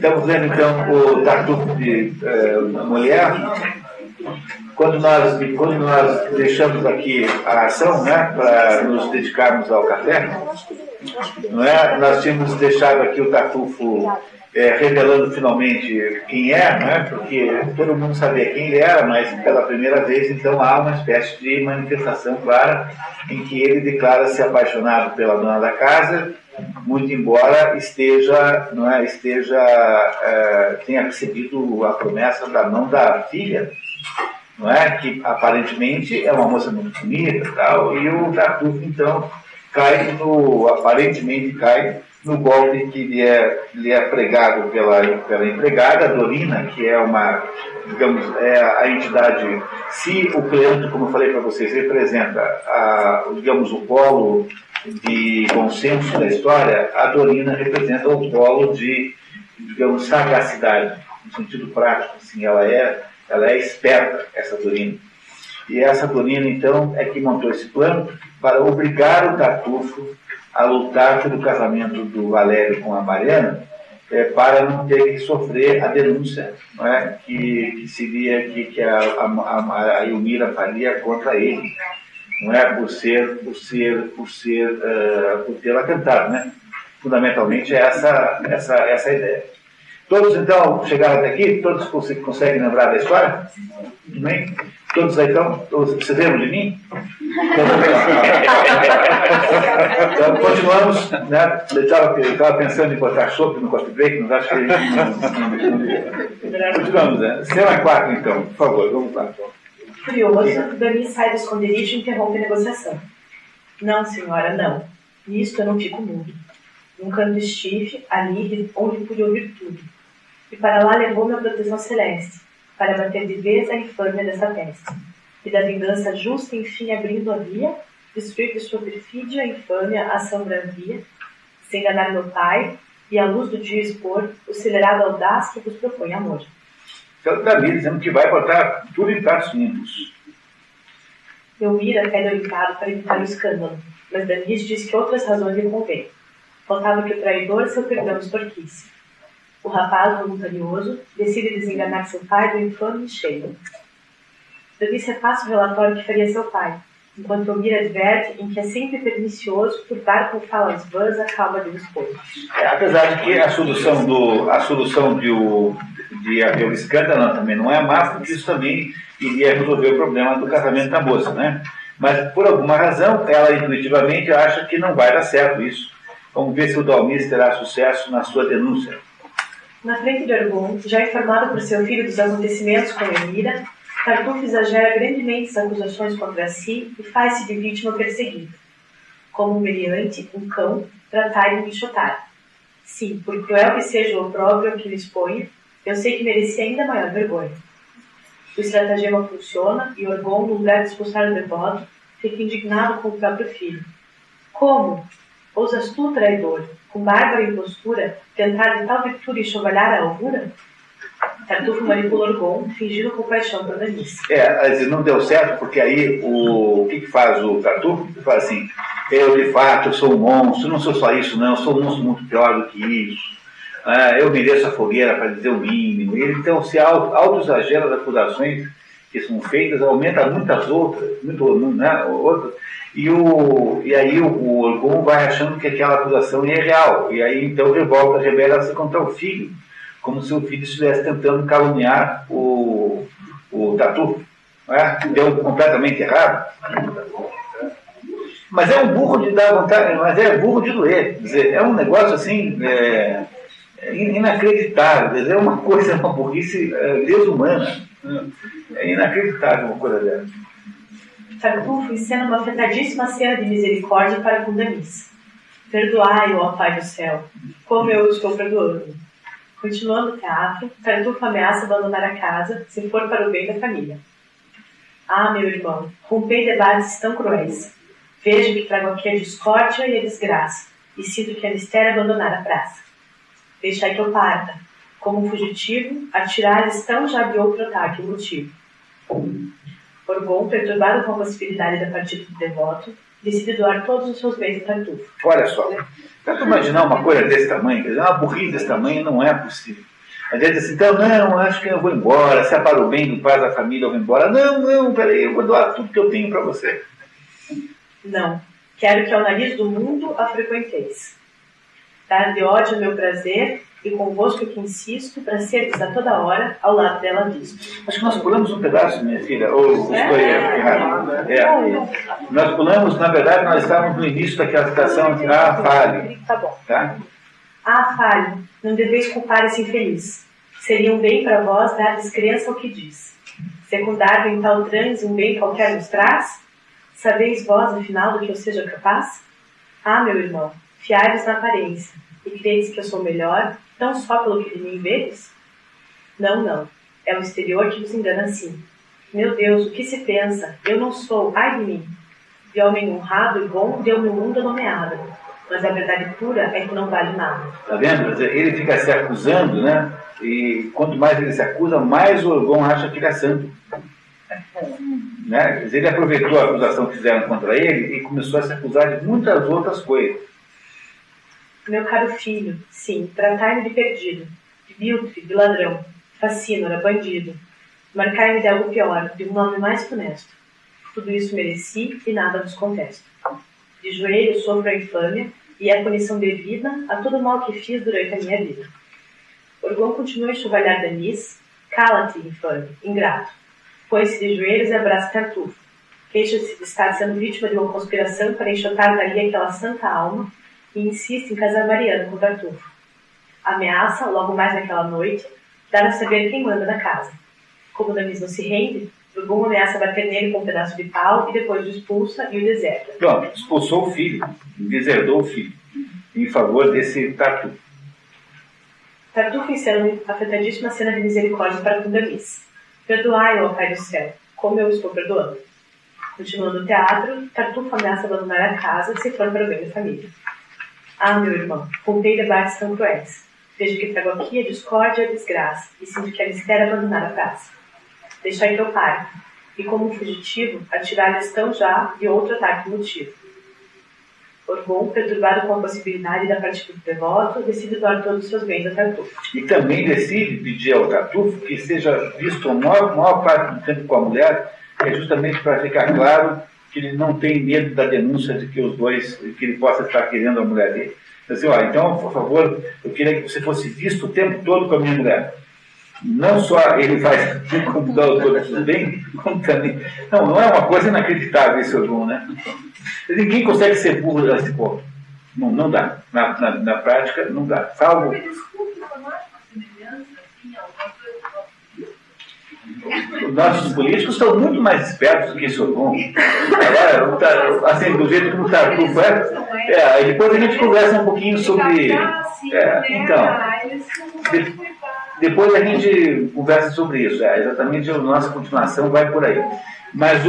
Estamos vendo então o Tartufo de mulher. Quando nós deixamos aqui a ação, né, para nos dedicarmos ao café, não é? Nós tínhamos deixado aqui o Tartufo revelando finalmente quem é, né, porque todo mundo sabia quem ele era, mas pela primeira vez então há uma espécie de manifestação clara em que ele declara-se apaixonado pela dona da casa, muito embora tenha recebido a promessa da mão da filha, não é? Que aparentemente é uma moça muito bonita e tal, e o Tartufo então aparentemente cai no golpe que lhe é pregado pela empregada, a Dorina, que é a entidade. Se o Cleanto, como eu falei para vocês, representa o polo de consenso da história, a Dorina representa o polo de, sagacidade, no sentido prático. Assim, ela é esperta, essa Dorina. E essa Dorina, então, é que montou esse plano para obrigar o Tartufo a lutar pelo casamento do Valério com a Mariana, para não ter que sofrer a denúncia, não é? que seria que a Elmira faria contra ele, não é? por tê-la cantado, né? Fundamentalmente é essa a ideia. Todos então chegaram até aqui? Todos conseguem lembrar da história? Bem? Todos aí então? Vocês lembram de mim? Então continuamos, né? Eu estava pensando em botar chope no coffee break, mas acho que continuamos, né? Cena 4 então, por favor, vamos lá. Furioso, Dani sai do esconderijo e interrompe a negociação. Não, senhora, não. Nisto eu não fico mudo. Num canto estive, ali onde pude ouvir tudo. E para lá levou-me a proteção celeste, para bater de vez a infâmia dessa peste. E da vingança justa, enfim, abrindo a via, destruir de sua perfídia, infâmia, ação bravia, se enganar meu pai, e à luz do dia expor o celerado audaz que vos propõe amor. Então, Davi dizendo que vai botar tudo em pratos limpos. Elmira pede orientado para evitar o escândalo, mas Danis diz que outras razões lhe convêm. Faltava que o traidor seu perdão extorquisse. O rapaz, voluntarioso, decide desenganar seu pai do infame cheio. Danis repassa o relatório que faria seu pai, enquanto Elmira adverte em que é sempre pernicioso furtar com falas vãs a calma de um esposo. Apesar de que a solução de haver o escândalo também não é má, porque isso também iria resolver o problema do casamento da moça, né? Mas por alguma razão, ela intuitivamente acha que não vai dar certo isso. Vamos ver se o Dalmis terá sucesso na sua denúncia. Na frente de Orgon, já informado por seu filho dos acontecimentos com Elmira, Tartufo exagera grandemente as acusações contra si e faz-se de vítima perseguida. Como um meliante, um cão, tratar e enxotar. Sim, por cruel que seja o opróbrio que lhe expõe, eu sei que merecia ainda maior vergonha. O estratagema funciona e Orgon, no lugar de expulsar o devoto, fica indignado com o próprio filho. Como? Ousas tu, traidor, com bárbara impostura, tentar de tal virtude enxovalhar a alvura? Tartufo manipula Orgon, fingindo compaixão por Danis. Não deu certo, porque aí o que faz o Tartufo? Ele fala assim: eu de fato sou um monstro, não sou só isso, não, eu sou um monstro muito pior do que isso. Eu mereço a fogueira para dizer o mínimo. Ele então se auto-exagera das acusações que são feitas, aumenta muitas outras, outras. E aí o Orgon vai achando que aquela acusação é real. E aí então rebela-se contra o filho, como se o filho estivesse tentando caluniar o Tartufo. Deu completamente errado. Mas é um burro de dar vontade, mas é burro de doer. Quer dizer, é um negócio assim inacreditável. Quer dizer, é uma burrice desumana. É inacreditável uma coisa dessa. Tartufo encena uma afetadíssima cena de misericórdia para com Danis. Perdoai-o, ó Pai do céu, como eu estou perdoando. Continuando o teatro, Tartufo ameaça abandonar a casa se for para o bem da família. Ah, meu irmão, rompei debates tão cruéis. Vejo que trago aqui a discórdia e a desgraça, e sinto que é mistério abandonar a praça. Deixai que eu parta. Como um fugitivo, atirar-lhes tão já de outro ataque o motivo. Orgon, perturbado com a possibilidade da partida do devoto, decide doar todos os seus bens a Tartufo. Olha só, tenta imaginar uma coisa desse tamanho, uma burrice desse tamanho não é possível. A gente diz assim, então, não, acho que eu vou embora, se é para o bem do pai da família eu vou embora. Não, peraí, eu vou doar tudo que eu tenho para você. Não, quero que ao nariz do mundo a frequenteis. Dar-lhe ódio ao meu prazer, e convosco que insisto, para seres a toda hora ao lado dela visto. Acho que nós pulamos um pedaço, minha filha, ou estou errado. Nós pulamos, na verdade, nós estávamos no início daquela citação de fale. Tá bom. Tá? Fale, não deveis culpar esse infeliz. Seria um bem para vós dar descrença ao que diz. Secundar em tal transe um bem qualquer nos traz? Sabeis vós, afinal, do que eu seja capaz? Meu irmão, fiai-vos na aparência, e credes que eu sou melhor, tão só pelo que de mim vedes? Não, é o exterior que vos engana assim. Meu Deus, o que se pensa? Eu não sou, ai de mim. De homem honrado e bom, deu-me o mundo nomeado, mas a verdade pura é que não vale nada. Está vendo? Ele fica se acusando, né? E quanto mais ele se acusa, mais o Orgon acha que ele é santo. Né? Ele aproveitou a acusação que fizeram contra ele e começou a se acusar de muitas outras coisas. Meu caro filho, sim, tratai-me de perdido, de biltre, de ladrão, facínora, bandido. Marcai-me de algo pior, de um nome mais funesto. Tudo isso mereci e nada vos contesto. De joelho sofro a infâmia e a punição devida a todo o mal que fiz durante a minha vida. Orgon continua a enxovalhar Danis. Cala-te, infame, ingrato. Põe-se de joelhos e abraça Tartufo. Queixa-se de estar sendo vítima de uma conspiração para enxotar dali aquela santa alma e insiste em casar Mariana com Tartufo. Ameaça, logo mais naquela noite, dar a saber quem manda na casa. Como Danis não se rende, Orgon ameaça bater nele com um pedaço de pau e depois o expulsa e o deserta. Pronto, expulsou o filho, deserdou o filho, em favor desse Tartufo. Tartufo encena uma afetadíssima cena de misericórdia para com Danis. Perdoai-o, ó Pai do céu, como eu estou perdoando. Continuando o teatro, Tartufo ameaça abandonar a casa se for para o bem da família. Meu irmão, rompei debates tão cruéis. Vejo que trago aqui a discórdia e a desgraça, e sinto que é mistério abandonar a praça. Deixai que eu pare, e como um fugitivo, atirar-lhes tão já de outro ataque motivo. Orgon, perturbado com a possibilidade da partida do devoto, decide doar todos os seus bens a Tartufo. E também decide pedir ao Tartufo que seja visto a maior parte do tempo com a mulher, que é justamente para ficar claro que ele não tem medo da denúncia de que os dois, que ele possa estar querendo a mulher dele. Assim, então, por favor, eu queria que você fosse visto o tempo todo com a minha mulher. Não só ele faz como dá todos os bem, como também... Não é uma coisa inacreditável esse Orgon, né? Ninguém consegue ser burro desse ponto. Não dá. Na prática, não dá. Salvo... Os nossos políticos estão muito mais espertos do que esse Orgon. Agora, assim, do jeito que o Tartufo depois a gente conversa um pouquinho sobre... Depois a gente conversa sobre isso. Exatamente a nossa continuação vai por aí. Mas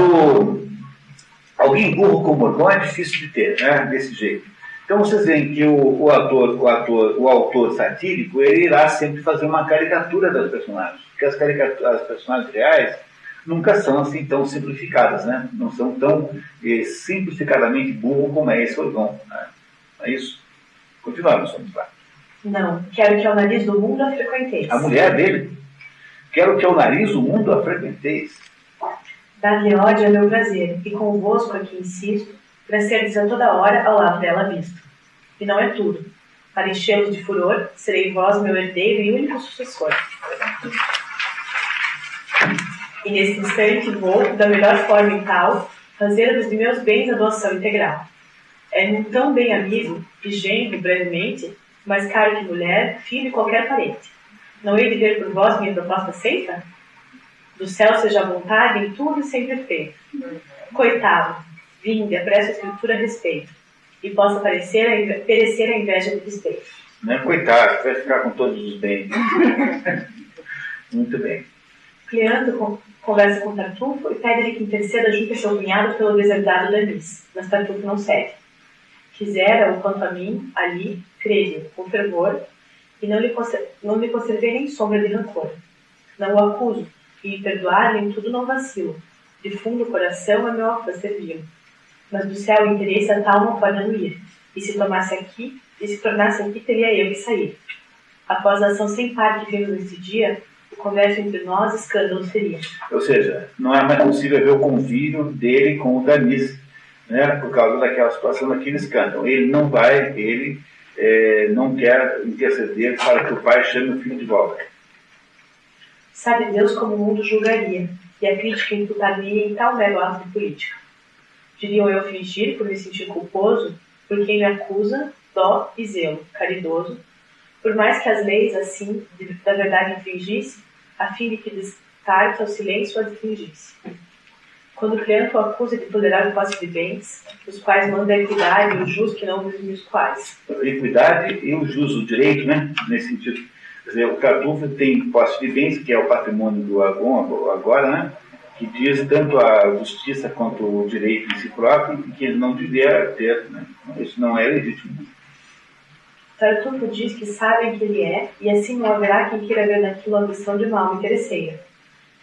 alguém burro como Orgon é difícil de ter, né? Desse jeito. Então vocês veem que o autor satírico, ele irá sempre fazer uma caricatura das personagens. Porque as personagens reais nunca são assim tão simplificadas, né? Não são tão simplificadamente burro como é esse Orgon. Né? É isso? Continuamos, vamos lá. Não, quero que ao nariz do mundo a frequenteis. A mulher dele? Quero que ao nariz do mundo a frequenteis. Dar-lhe ódio é meu prazer, e convosco aqui insisto, para seres a toda hora ao lado dela visto. E não é tudo. Para enchê-los de furor, serei vós meu herdeiro e único sucessor. E nesse instante vou, da melhor forma e tal, fazer-vos de meus bens a doação integral. É-me tão bem amigo, e genro brevemente, mais caro que mulher, filho e qualquer parente. Não hei de ver por vós minha proposta aceita? Do céu seja a vontade em tudo e sempre feito. Coitado, vinde, apresso a escritura a respeito, e possa perecer a inveja de despeito. Né? Coitado, vai ficar com todos os bens. Muito bem. Cleanto conversa com Tartufo e pede-lhe que interceda junto a seu cunhado pelo deserdado Danis, mas Tartufo não cede. Quisera, o quanto a mim, ali, crê-lhe, com fervor, e não lhe conservei nem sombra de rancor. Não o acuso, e perdoar-lhe em tudo não vacilo. De fundo o coração é meu afã servi-lo. Mas do céu o interesse a tal não pode anuir, e se tornasse aqui, teria eu que sair. Após a ação sem par que vimos nesse dia, o comércio entre nós escândalo seria. Ou seja, não é mais possível ver o convívio dele com o Danis, né, por causa daquela situação daquele escândalo. Ele não vai, não quer interceder para que o pai chame o filho de volta. Sabe Deus como o mundo julgaria, e a crítica imputar-me em tal mero ato de política. Diriam eu fingir por me sentir culposo, por quem me acusa, dó e zelo, caridoso, por mais que as leis, assim, da verdade infringisse, a fim de que destarte ao silêncio a infringisse. Quando Cleanto o acusa de tolerar o posse de bens, os quais manda a equidade e o justo que não os quais. A equidade e o justo, o direito, né? Nesse sentido. Quer dizer, o Tartufo tem posse de bens, que é o patrimônio do Agon agora, né? Que diz tanto a justiça quanto o direito em si próprio, e que ele não devia ter, né? Isso não é legítimo. Tartufo diz que sabem que ele é, e assim não haverá quem queira ver naquilo a ambição de uma alma interesseira.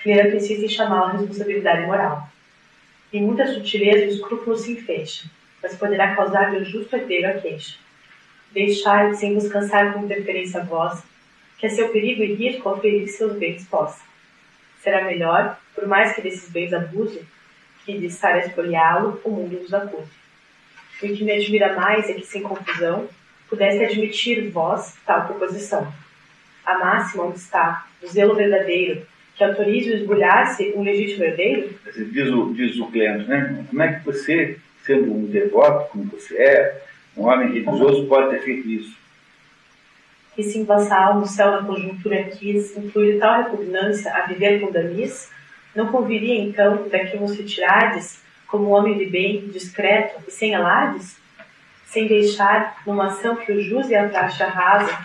Cleanto insiste em chamá-la responsabilidade moral. Em muita sutileza o escrúpulo se enfecha, mas poderá causar-lhe o justo herdeiro a queixa. Deixai, sem vos cansar com interferência vossa, que a seu perigo e risco oferir seus bens possa. Será melhor, por mais que desses bens abuse, que de estar a espoliá-lo, o mundo vos acuse. E o que me admira mais é que, sem confusão, pudesse admitir vós tal proposição. A máxima onde está, do zelo verdadeiro, que autorize o esbulhar-se um legítimo herdeiro? Diz o Cleanto, né? Como é que você, sendo um devoto, como você é, um homem religioso, pode ter feito isso? E se em vossa alma o céu na conjuntura quis incluir tal repugnância a viver com Danis, não conviria então daqui vos retirardes, como um homem de bem, discreto e sem alardes? Sem deixar, numa ação que o jus e a praxe arrasa,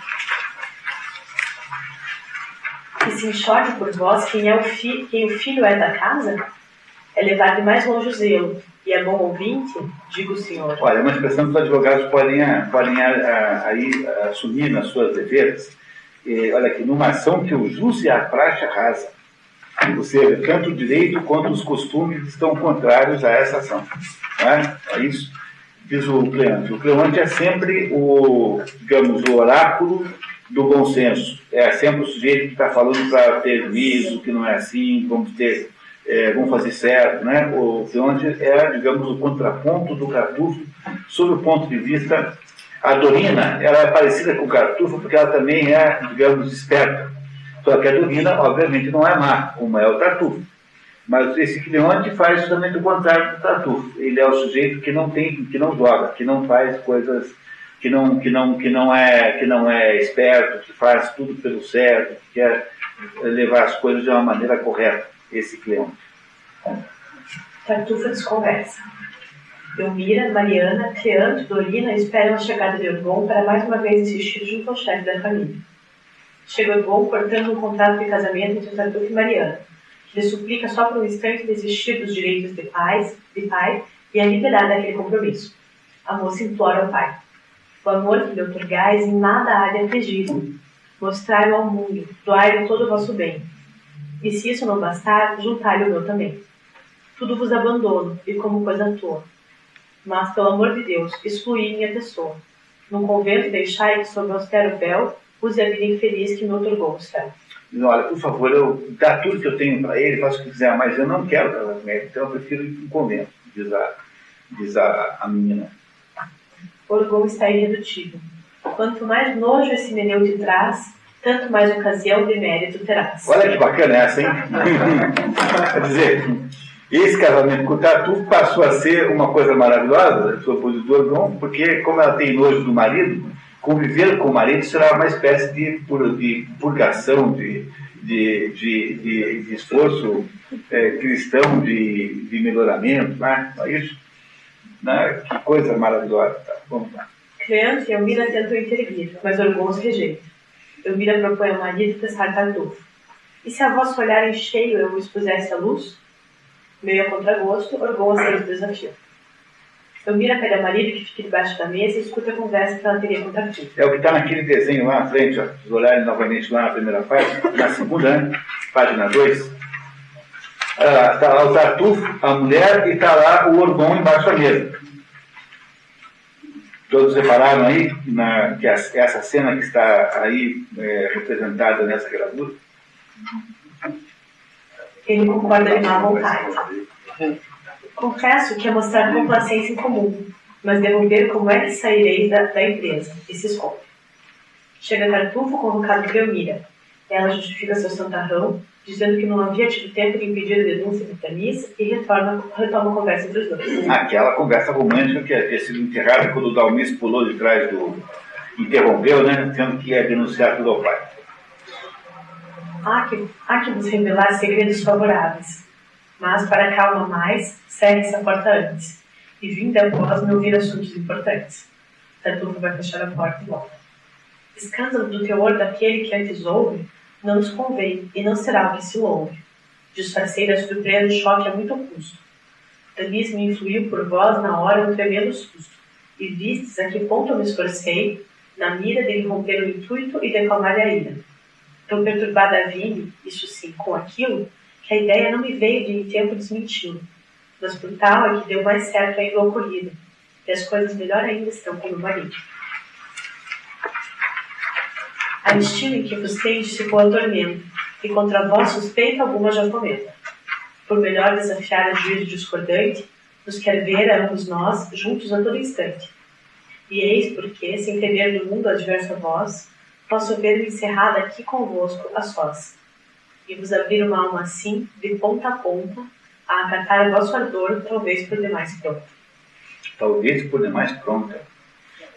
que se enxergue por vós quem o filho é da casa? É levar de mais longe o zelo, e é bom ouvinte, digo o senhor. Olha, é uma expressão que os advogados podem aí assumir nas suas defesas. Olha aqui, numa ação que o jus e a praxe arrasa. Ou seja, tanto o direito quanto os costumes estão contrários a essa ação. Não é? É isso. Diz o Cleanto. O Cleanto é sempre o oráculo do bom senso. É sempre o sujeito que está falando para ter juízo, que não é assim, vamos fazer certo, né? O Cleanto é, digamos, o contraponto do Tartufo, sob o ponto de vista. A Dorina, ela é parecida com o Tartufo porque ela também é, digamos, esperta. Só que a Dorina, obviamente, não é má, como é o Tartufo. Mas esse Cleanto faz justamente o contrário do Tartufo. Ele é o sujeito que não joga, que não faz coisas, que não é esperto, que faz tudo pelo certo, que quer levar as coisas de uma maneira correta. Esse Cleanto. Tartufo desconversa. Elmira, Mariana, Cleanto e Dorina esperam a chegada de Orgon para mais uma vez insistir junto ao chefe da família. Chega Orgon cortando um contrato de casamento entre Tartufo e Mariana, que lhe suplica só por um instante desistir dos direitos de pai e a liberar daquele compromisso. A moça implora ao pai: o amor que lhe outorgais em nada há de afligir. Mostrai-o ao mundo, doai-lhe todo o vosso bem. E se isso não bastar, juntai-lhe o meu também. Tudo vos abandono, e como coisa à toa. Mas, pelo amor de Deus, excluí minha pessoa. Num convento deixai que, sob o austero véu, use a vida infeliz que me outorgou o céu. Olha, por favor, eu dá tudo que eu tenho para ele, faço o que quiser, mas eu não quero casar com ele, então eu prefiro ir para um convento, diz a menina. Orgon está irredutível. Quanto mais nojo esse meneu te traz, tanto mais ocasião de mérito terás. Olha que bacana essa, hein? Quer dizer, esse casamento com o Tartufo passou a ser uma coisa maravilhosa, sob o ponto de vista do Orgon, porque como ela tem nojo do marido, conviver com o marido será uma espécie de purgação, de esforço cristão de melhoramento, né? Isso, né? Que coisa maravilhosa. Tá? Vamos lá. Creonte e Elmira tentam intervir, mas Orgons rejeita. Elmira propõe ao marido testar Tartufo. E se a vosso olhar em cheio eu o expusesse à luz? Meio a contragosto, Orgon aceita o desafio. Elmira pede ao marido que fique debaixo da mesa e escuta a conversa que ela teria com Tartufo. É o que está naquele desenho lá na frente, ó. Se olharem novamente lá na primeira página, na segunda, né? Página 2. Está lá o Tartufo, a mulher, e está lá o Orgon embaixo da mesa. Todos repararam aí que essa cena que está aí representada nessa gravura? Ele concorda de má vontade. Confesso que é mostrar complacência em comum, mas devo ver como é que saireis da empresa, e se esconde. Chega Tartufo convocado por Elmira. Ela justifica seu santarrão, dizendo que não havia tido tempo de impedir a denúncia de Tanis e retoma a conversa entre os dois. Aquela conversa romântica que havia sido enterrada quando o Dalmis pulou de trás interrompeu, né, dizendo que ia denunciar tudo ao pai. Há que vos revelar segredos favoráveis. Mas, para calma mais, cerre-se a porta antes. E vinde após me ouvir assuntos importantes. Tartufo vai fechar a porta e volta. Escândalo do teor daquele que antes ouve, não nos convém, e não será o que se louve. Disfarcei da surpresa o choque a muito custo. Tanis me influiu por vós na hora um tremendo susto. E vistes a que ponto eu me esforcei, na mira de lhe romper o intuito e decalmar a ira. Tão perturbada vi-me, isso sim, com aquilo, que a ideia não me veio de em tempo desmenti-lo. Mas por tal é que deu mais certo ainda o ocorrido, e as coisas melhor ainda estão com o marido. A estima em que vos tendes se pôr a tormento, e contra vós suspeita alguma já cometa. Por melhor desafiar a juízo discordante, nos quer ver a ambos nós juntos a todo instante. E eis porque, sem temer do mundo adverso a vós, posso ver-me encerrada aqui convosco a sós, e vos abrir uma alma assim, de ponta a ponta, a acatar o vosso ardor, talvez por demais pronta. Talvez por demais pronta.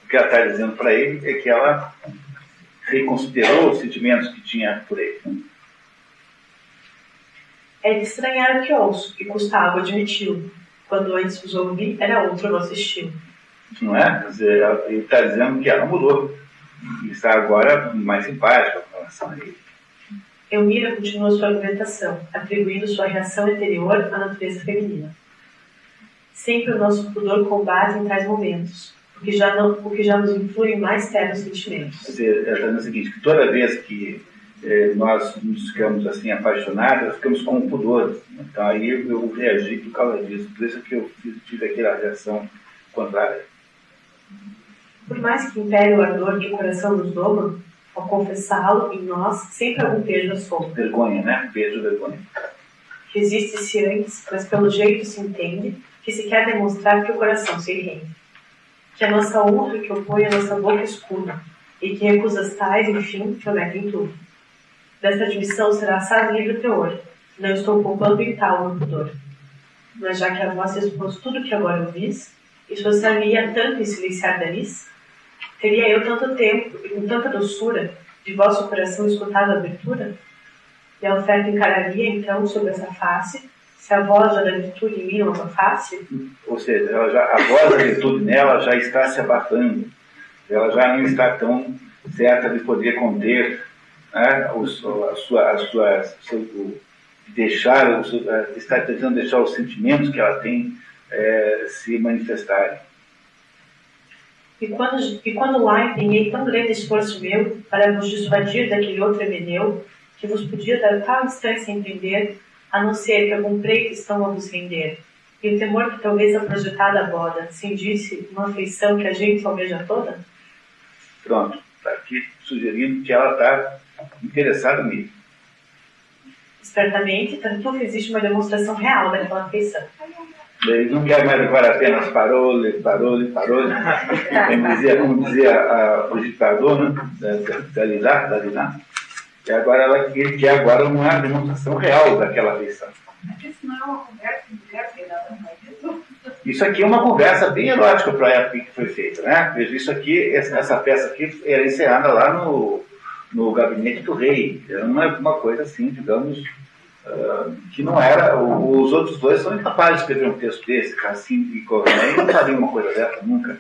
O que ela está dizendo para ele é que ela reconsiderou os sentimentos que tinha por ele. É de estranhar o que ouço, e custava admiti-lo. Quando antes vos ouvi, era outro o vosso estilo. Não é? Quer dizer, ele está dizendo que ela mudou. E está agora mais simpática com relação a ele. Elmira continua sua argumentação, atribuindo sua reação anterior à natureza feminina. Sempre o nosso pudor combate em tais momentos, o que já nos influi em mais ternos sentimentos. Quer dizer, ela está dizendo o seguinte, que toda vez que nós nos ficamos assim apaixonados, ficamos com um pudor. Então aí eu reagi por causa disso, por isso que eu tive aquela reação contrária. Por mais que impere o ardor que o coração nos doma, ao confessá-lo, em nós, sempre algum peso assombra. Vergonha, né? Peso, vergonha. Resiste-se antes, mas pelo jeito se entende, que se quer demonstrar que o coração se rende. Que a nossa honra que opõe a nossa boca escuda, e que recusas tais, enfim, prometem tudo. Desta admissão será assaz livre o teor, não estou poupando em tal o meu pudor. Mas já que a vós expôs tudo que agora ouvis, esforçar-me-ia tanto em silenciar Danis, teria eu tanto tempo e com tanta doçura de vosso coração escutado a abertura? E a oferta encararia então sobre essa face, se a voz da virtude em mim não abafasse? Ou seja, a voz da virtude nela já está se abafando, ela já não está tão certa de poder conter, né, está tentando deixar os sentimentos que ela tem se manifestarem. E quando lá empenhei tão grande esforço meu para vos dissuadir daquele outro Emeneu, que vos podia dar tal instância a entender, a não ser que algum preto estão a vos render, e o temor que talvez a projetada boda cindisse uma afeição que a gente almeja toda? Pronto, está aqui sugerindo que ela está interessada nele. Espertamente, Tartufo existe uma demonstração real daquela afeição. Ele não quer mais levar apenas parole. Como dizia o ditador, né, da Lina. E agora ele quer agora uma demonstração real daquela afeição. Isso não é uma conversa de mulher pegada, não. Isso aqui é uma conversa bem erótica para a época que foi feita, né? Isso aqui, essa peça aqui era encerrada lá no gabinete do rei. Era uma coisa assim, digamos, que não era. Os outros dois são incapazes de escrever um texto desse, Racine e Corneille não fariam uma coisa dessa nunca.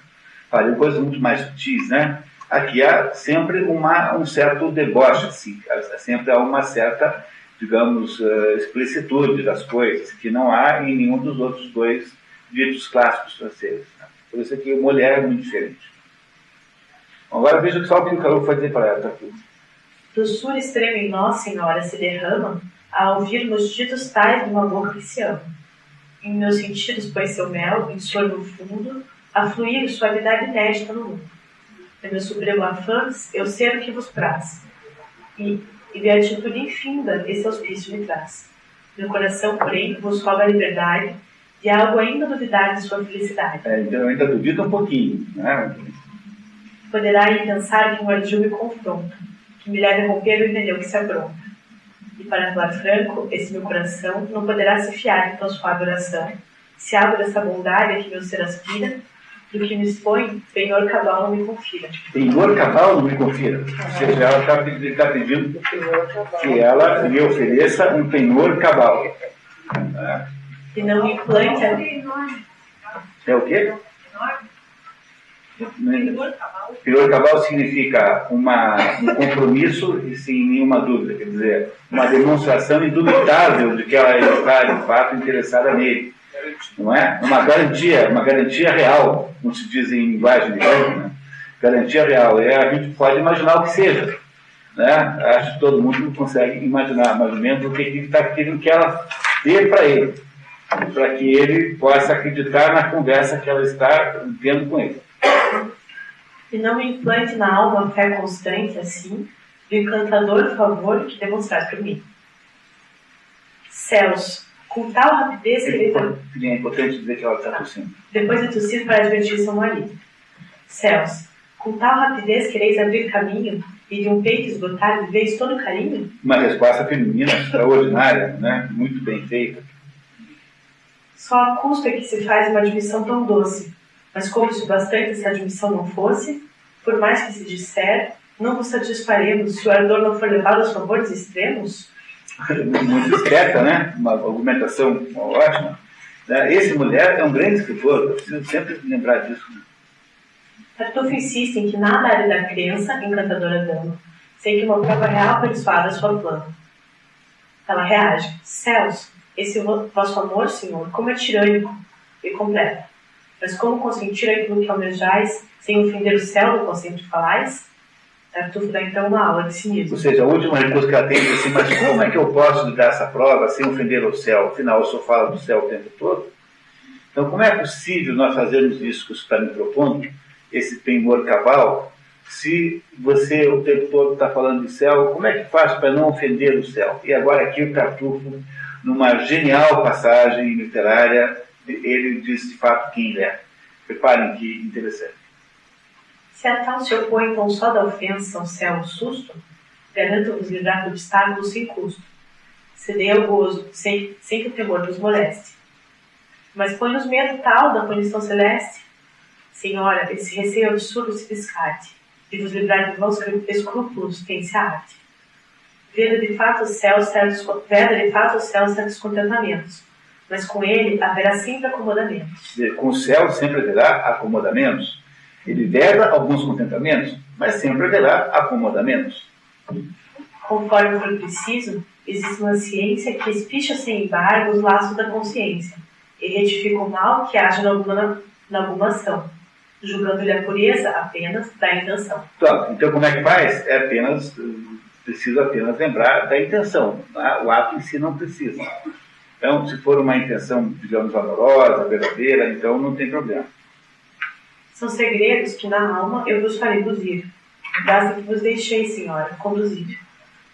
Falei coisas muito mais sutis, né? Aqui há sempre um certo deboche, assim, sempre há uma certa, digamos, explicitude das coisas, que não há em nenhum dos outros dois ditos clássicos franceses. Né? Por isso aqui, mulher é muito diferente. Agora veja só o que o Carol foi dizer para ela. Tá? Doçura extrema em nós, Senhora, se derrama ao ouvirmos ditos tais de um amor que se ama. Em meus sentidos põe seu mel, em sor no fundo, a fluir suavidade inédita no mundo. É meu supremo afãs, eu sei o que vos praz. E beatitude infinda esse auspício me traz. Meu coração, porém, vos cobra a liberdade de algo ainda duvidar de sua felicidade. Então eu ainda duvido um pouquinho, né? Poderá aí pensar que um ardil me confronta, que me leve a romper o entendeu que se apronta. E para falar franco, esse meu coração não poderá se fiar em tão suave oração, se algo dessa bondade a que meu ser aspira, do que me expõe, penhor cabal não me confira. Penhor cabal não me confira. Ou seja, ela está pedindo que ela lhe ofereça um penhor cabal. E não me implante a... É o quê? Penhor cabal significa um compromisso e sem nenhuma dúvida, quer dizer, uma demonstração indubitável de que ela está, de fato, interessada nele. Não é? Uma garantia real, como se diz em linguagem de banco, né? Garantia real. A gente pode imaginar o que seja. Né? Acho que todo mundo consegue imaginar mais ou menos o que ele está querendo que ela dê para ele, para que ele possa acreditar na conversa que ela está tendo com ele. E não me implante na alma fé constante, assim, do encantador favor que demonstrar por mim. Céus, com tal rapidez que ele... É importante dizer que ela está tossindo. Depois de tossir para advertir seu marido. Céus, com tal rapidez quereis abrir caminho e de um peito esgotar de vez todo carinho? Uma resposta feminina extraordinária, né? Muito bem feita. Só a custo é que se faz uma admissão tão doce. Mas como se bastante essa admissão não fosse, por mais que se disser, não vos satisfaremos se o ardor não for levado aos favores extremos? Muito discreta, né? Uma argumentação ótima. Esse mulher é um grande escritor, eu preciso sempre lembrar disso. Tartufo insiste em que nada há de dar crença, encantadora dama, sem que uma prova real persuada sua flama. Ela reage: céus, esse vosso amor, senhor, como é tirânico e completo. Mas como consentir aquilo que almejais, sem ofender o céu do conceito que falais? Tartufo dá então uma aula de cinismo. Ou seja, a última recurso que ela tem é assim: mas como é que eu posso lhe dar essa prova sem ofender o céu? Afinal, eu só falo do céu o tempo todo. Então, como é possível nós fazermos isso que você está me propondo, esse penhor cabal, se você o tempo todo está falando de céu? Como é que faz para não ofender o céu? E agora aqui o Tartufo, numa genial passagem literária, ele diz de fato quem ele é. Reparem que interessante. Se a tal se opõe tão só da ofensa ao céu o susto, garanto-vos livrar do obstáculo sem custo. Cedei ao gozo, sem que o temor vos moleste. Mas põe-nos medo tal da punição celeste, Senhora, esse receio absurdo se descarte, de vos livrar de vãos escrúpulos tem-se a arte. Veda de fato o céu certos contentamentos, mas com ele haverá sempre acomodamentos. Com o céu sempre haverá acomodamentos. Ele veda alguns contentamentos, mas sempre haverá acomodamentos. Conforme for preciso, existe uma ciência que espicha sem embargo os laços da consciência e retifica o mal que haja na alguma ação, julgando-lhe a pureza apenas da intenção. Então como é que faz? Preciso apenas lembrar da intenção. O ato em si não precisa. Então, se for uma intenção, digamos, amorosa, verdadeira, então não tem problema. São segredos que na alma eu vos farei luzir. Basta que vos deixei, Senhora, conduzir.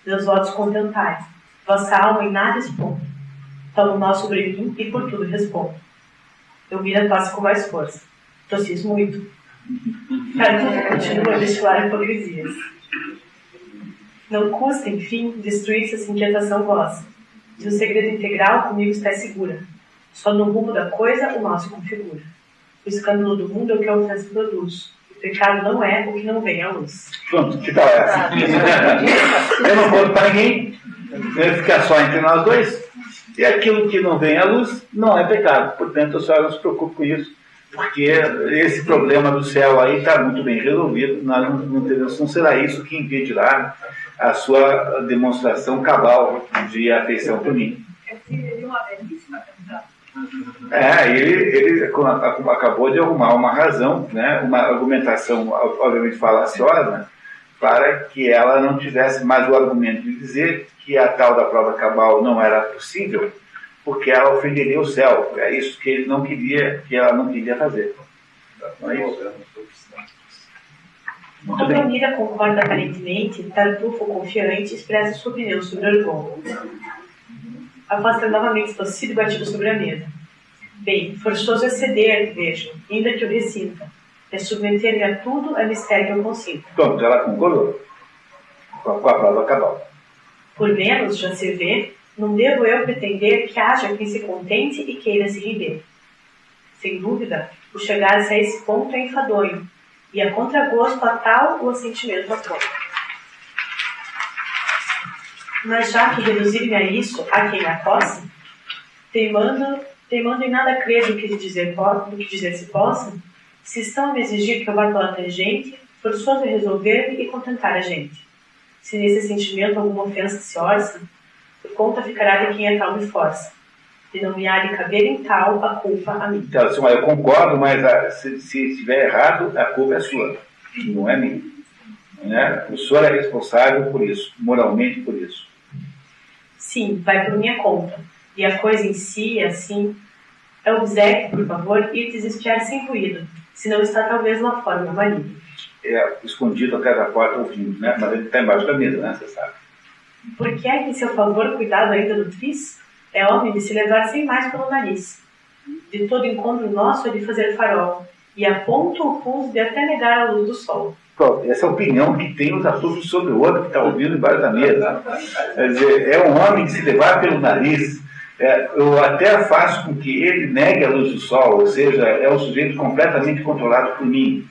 Meus votos contentais. Vossa alma em nada expõe. Toma o mal sobre mim e por tudo respondo. Eu vira tosse com mais força. Tossis muito. Tartufo continua a destilar hipocrisias. Não custa, enfim, destruir-se essa inquietação vossa. De um segredo integral comigo está segura. Só no rumo da coisa o mal se configura. O escândalo do mundo é o que a ofensa produz. O pecado não é o que não vem à luz. Pronto, que tal essa? Eu não conto para ninguém. Vai ficar só entre nós dois. E aquilo que não vem à luz não é pecado. Portanto, a senhora não se preocupe com isso. porque esse problema do céu aí está muito bem resolvido, não será isso que impedirá a sua demonstração cabal de afeição por mim. Seria uma belíssima canção. Ele acabou de arrumar uma razão, né, uma argumentação, obviamente falaciosa, para que ela não tivesse mais o argumento de dizer que a tal da prova cabal não era possível, porque ela ofenderia o céu. É isso que ele não queria, que ela não queria fazer. Não é isso? Quando a Mira concorda aparentemente, Tartufo, confiante, expressa sua opinião sobre Orgon. Após ter novamente tossido e batido sobre a mesa. Bem, forçoso é ceder, vejo, ainda que eu ressinta. É submeter-me a tudo, é mistério que eu consinto. Pronto, ela concordou com a prova cabal. Por menos, já se vê, não devo eu pretender que haja quem se contente e queira se render. Sem dúvida, o chegar-se a esse ponto é enfadonho, e a contragosto a tal o assentimento apronta. Mas já que reduzir-me a isso, a quem me acossa, teimando em nada crer do que dizer se possa, se estão a me exigir que eu vá pela tangente, forçoso é resolver-me e contentar a gente. Se nesse sentimento alguma ofensa se orça, por conta ficará de quem a tal me força, e não me há de caber em tal a culpa a mim. Então, assim, eu concordo, mas se estiver errado, a culpa é sua, não é minha. Né? O senhor é responsável por isso, moralmente por isso. Sim, vai por minha conta. E a coisa em si, assim, é obséquio, por favor, e desespiar sem ruído, se não está talvez lá fora meu marido. Escondido atrás da porta ouvindo, né? Mas ele está embaixo da mesa, né? Você sabe. Por que é que em seu favor cuidado ainda do tris? É homem de se levar sem mais pelo nariz. De todo encontro nosso é de fazer farol, e a ponto o pulso de até negar a luz do sol. Pronto, essa é a opinião que tem o Tartufo sobre o outro que está ouvindo embaixo da mesa. Quer dizer, é um homem de se levar pelo nariz. Eu até faço com que ele negue a luz do sol, ou seja, é um sujeito completamente controlado por mim.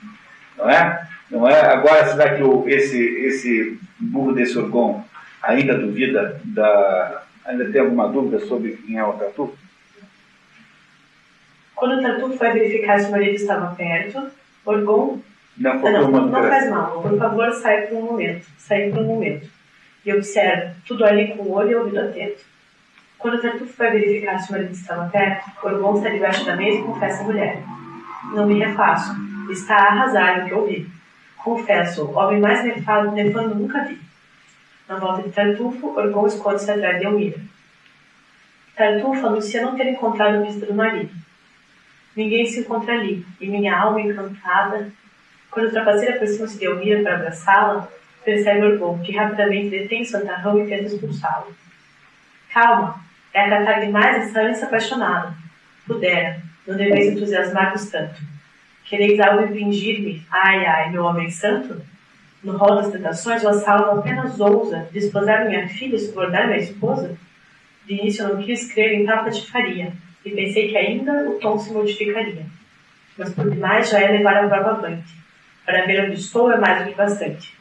Não é? Não é? Agora, será que esse burro desse Orgon ainda duvida ainda tem alguma dúvida sobre quem é o Tartufo? Quando o Tartufo foi verificar se o marido estava perto, Orgon... Não faz mal. Por favor, saia por um momento. E observe, tudo ali com o olho e o ouvido atento. Quando o Tartufo vai verificar se o marido estava perto, Orgon está debaixo da mesa e confessa a mulher. Não me refaço. Está a arrasar no que ouvi. Confesso, o homem mais nefando nunca vi. Na volta de Tartufo, Orgon esconde-se atrás de Elmira. Tartufo anuncia não ter encontrado a pista do marido. Ninguém se encontra ali, e minha alma encantada... Quando o trapaceiro aproxima-se de Elmira para abraçá-la, percebe Orgon, que rapidamente detém seu antarrão e tenta expulsá-lo. Calma, é acatar demais essa ânsia apaixonada. Pudera, não deveis entusiasmar-vos tanto. Quereis algo impingir-me? Ai, ai, meu homem santo? No rol das tentações, o assalmo apenas ousa desposar minha filha e subornar minha esposa? De início eu não quis crer em tal patifaria, e pensei que ainda o tom se modificaria. Mas por demais já é levar a prova avante. Para ver onde estou é mais do que bastante.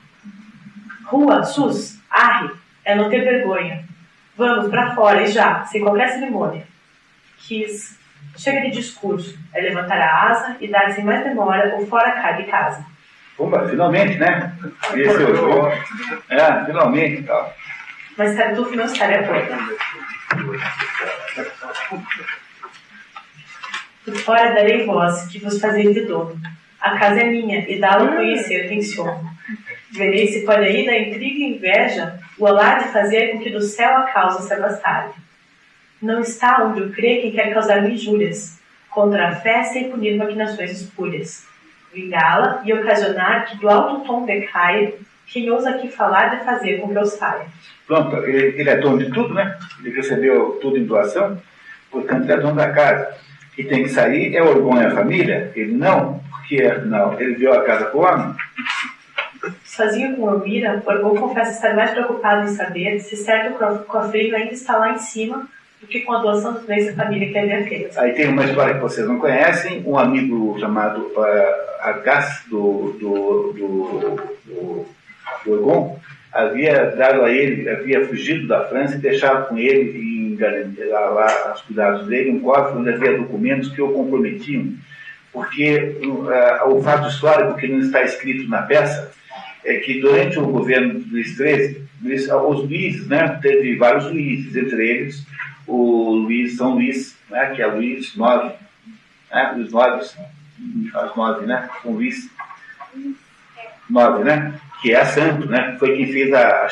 Rua, sus, arre, é não ter vergonha. Vamos, para fora, e já, sem qualquer cerimônia. Chega de discurso, é levantar a asa e dar sem mais demora o fora cá de casa. Pumba, finalmente, né? Esse é finalmente e tal. Mas Tartufo não está de acordo. Por fora darei voz, que vos fazeis de dono. A casa é minha, e dá-la conhecer tenciono. Verei se pode aí da intriga e inveja o olhar de fazer com que do céu a causa se abastalhe. Não está onde eu creio quem quer causar-me injúrias, contra a fé sem punir maquinações espúrias. Vingá-la e ocasionar que do alto tom decaia quem ousa aqui falar de fazer com que eu saia. Pronto, ele é dono de tudo, né? Ele recebeu tudo em doação, portanto ele é dono da casa. E tem que sair, é Orgon e a família? Ele não, porque não, ele deu a casa para o homem. Sozinho com Elmira, Orgon confessa estar mais preocupado em saber se certo cofrinho ainda está lá em cima do que com a doação dos bens da família que havia feito. Aí tem uma história que vocês não conhecem, um amigo chamado Argas do Orgon havia dado a ele, havia fugido da França e deixado com ele lá aos cuidados dele um cofre onde havia documentos que o comprometiam porque o fato histórico que não está escrito na peça é que durante o governo de Luís XIII, os Luíses, né, teve vários Luíses, entre eles o São Luís, né, que é Luís IX, né, Luís IX, as 9, né, São Luís 9, né, que é santo, né, foi quem fez a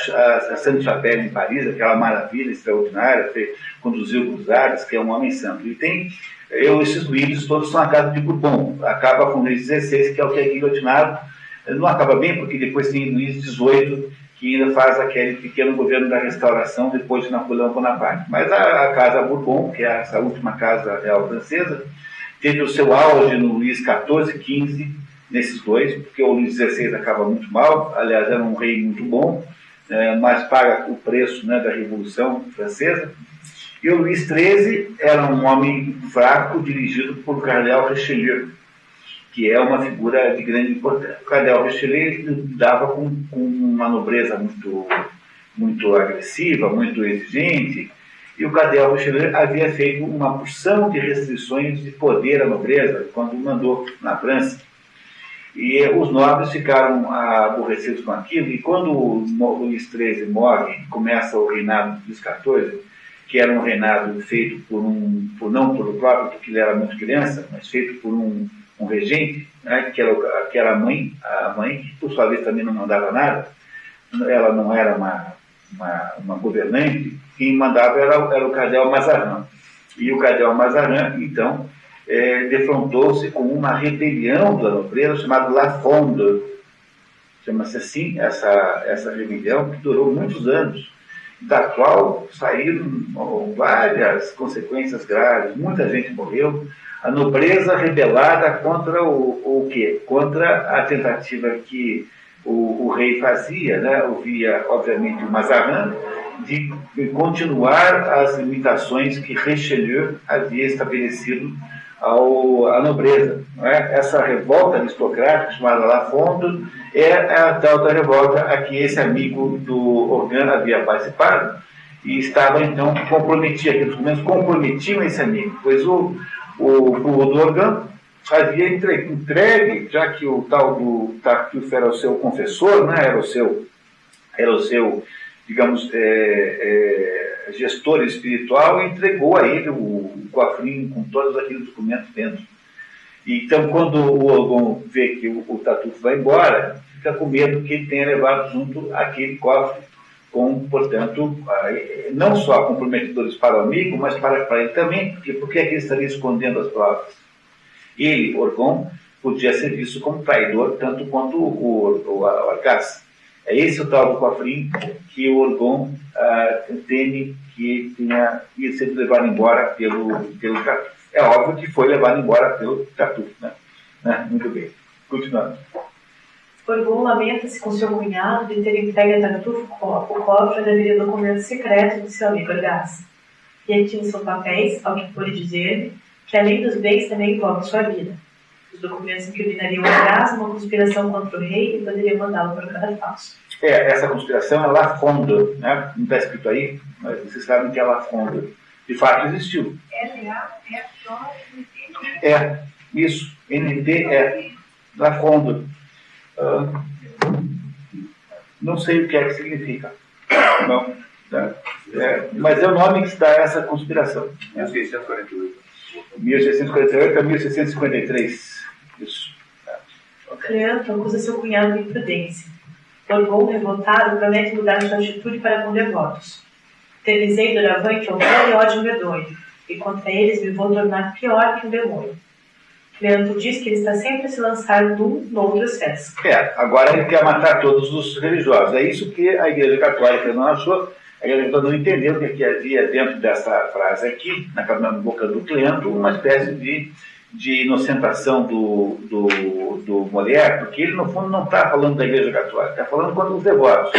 Sainte-Chapelle em Paris, aquela maravilha extraordinária, conduziu os ares, que é um homem santo. E tem, esses Luíses todos são a casa de Bourbon, acaba com Luís XVI, que é o que é guilhotinado. Não acaba bem, porque depois tem Luís XVIII, que ainda faz aquele pequeno governo da restauração depois de Napoleão Bonaparte. Mas a casa Bourbon, que é essa última casa real francesa, teve o seu auge no Luís XIV, XV, nesses dois, porque o Luís XVI acaba muito mal, aliás, era um rei muito bom, mas paga o preço, né, da Revolução Francesa. E o Luís XIII era um homem fraco, dirigido por Cardeal Richelieu, que é uma figura de grande importância. O Cardeal Richelieu lidava com uma nobreza muito agressiva, muito exigente, e o Cardeal Richelieu havia feito uma porção de restrições de poder à nobreza quando mandou na França. E os nobres ficaram aborrecidos com aquilo, e quando o Luís XIII morre, começa o reinado de Luís XIV, que era um reinado feito não por o próprio, porque ele era muito criança, mas feito por um regente, né, que era a mãe, que por sua vez também não mandava nada, ela não era uma governante, quem mandava era o Cardeal Mazarin. E o Cardeal Mazarin, então, defrontou-se com uma rebelião da nobreza chamada La Fronde, chama-se assim, essa rebelião, que durou muitos anos, da qual saíram várias consequências graves, muita gente morreu, a nobreza rebelada contra o quê? Contra a tentativa que o rei fazia, né? Ouvia, obviamente, o Mazarin, de continuar as limitações que Richelieu havia estabelecido à nobreza. Não é? Essa revolta aristocrática, chamada La Fronde, é a tal da revolta a que esse amigo do Organ havia participado e estava, então, comprometido, aqueles documentos comprometiam esse amigo, pois o Organ havia entregue, já que o tal do Tartuffe era o seu confessor, né, era o seu digamos, gestor espiritual, entregou a ele o cofrinho com todos aqueles documentos dentro. Então, quando o Orgon vê que o Tartuffe vai embora, fica com medo que ele tenha levado junto aquele cofre com, portanto, não só comprometedores para o amigo, mas para ele também, porque é que ele estaria escondendo as provas? Ele, Orgon, podia ser visto como traidor, tanto quanto o Argas. É esse o tal do cofrinho que o Orgon teme que ia ser levado embora pelo Tartuffe. É óbvio que foi levado embora pelo Tartuffe, né? Muito bem. Continuando. Orgon lamenta-se com seu cunhado de ter entregue a Tartuffe o cofre onde haveria documento secreto de seu amigo Argas. E aqui tinham seus papéis, ao que pôde dizer-lhe, que além dos bens também envolve sua vida. Os documentos incriminariam Argas numa conspiração contra o rei e poderiam mandá-lo para o cadafalso. Essa conspiração é La Fronde, né? Não está escrito aí, mas vocês sabem que é La Fronde. De fato existiu. Isso, NDE, La Fronde. Não sei o que é que significa. Não, mas é o nome que está essa conspiração. 1648. 1648 a 1653. Isso. Cleanto acusa seu cunhado de imprudência. Orgon, revoltado, promete mudar sua atitude para com devotos. Telisei doravante horror e ódio medonho, e contra eles me vou tornar pior que um demônio. Cleanto diz que ele está sempre a se lançar num noutras festas. Agora ele quer matar todos os religiosos. É isso que a Igreja Católica não achou. A Igreja Católica não entendeu que havia dentro dessa frase aqui, na boca do Cleanto, uma espécie de inocentação do Molière, porque ele, no fundo, não está falando da Igreja Católica, está falando contra os devotos.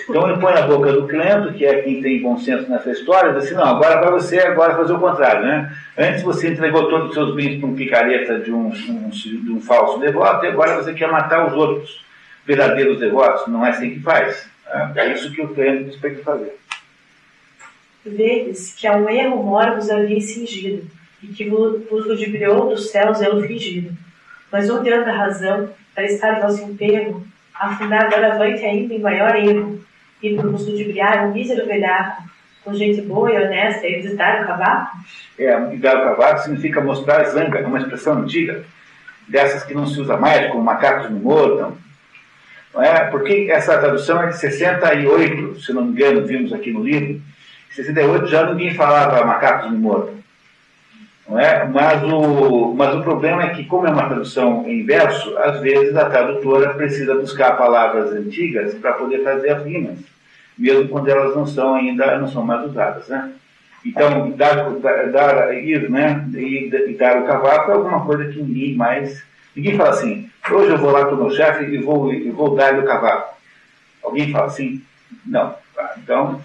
Então ele põe na boca do Cleanto, que é quem tem bom senso nessa história, diz assim, não, agora vai você fazer o contrário, né? Antes você entregou todos os seus bens para um picareta de um falso devoto, e agora você quer matar os outros verdadeiros devotos. Não é assim que faz. É isso que o Cleanto diz para ele fazer. Vedes que a um erro mor vos havia cingido, e que vos ludibriou do céu zelo fingido. Mas onde anda a razão para estar vosso empenho, afundar doravante ainda em maior erro, e por nos ludibriar um mísero velhaco, com gente boa e honesta, e visitar o cavaco? Dar o cavaco significa mostrar zanga, é uma expressão antiga, dessas que não se usa mais, como macacos me mordam. Não é? Porque essa tradução é de 68, se não me engano, vimos aqui no livro. Em 68 já ninguém falava macacos me mordam. Não é? Mas o problema é que, como é uma tradução em verso, às vezes a tradutora precisa buscar palavras antigas para poder fazer as rimas, mesmo quando elas não são mais usadas, né? Então, dar o cavaco é alguma coisa que ninguém fala assim, hoje eu vou lá com o meu chefe e vou dar-lhe o cavaco. Alguém fala assim? Não. Então,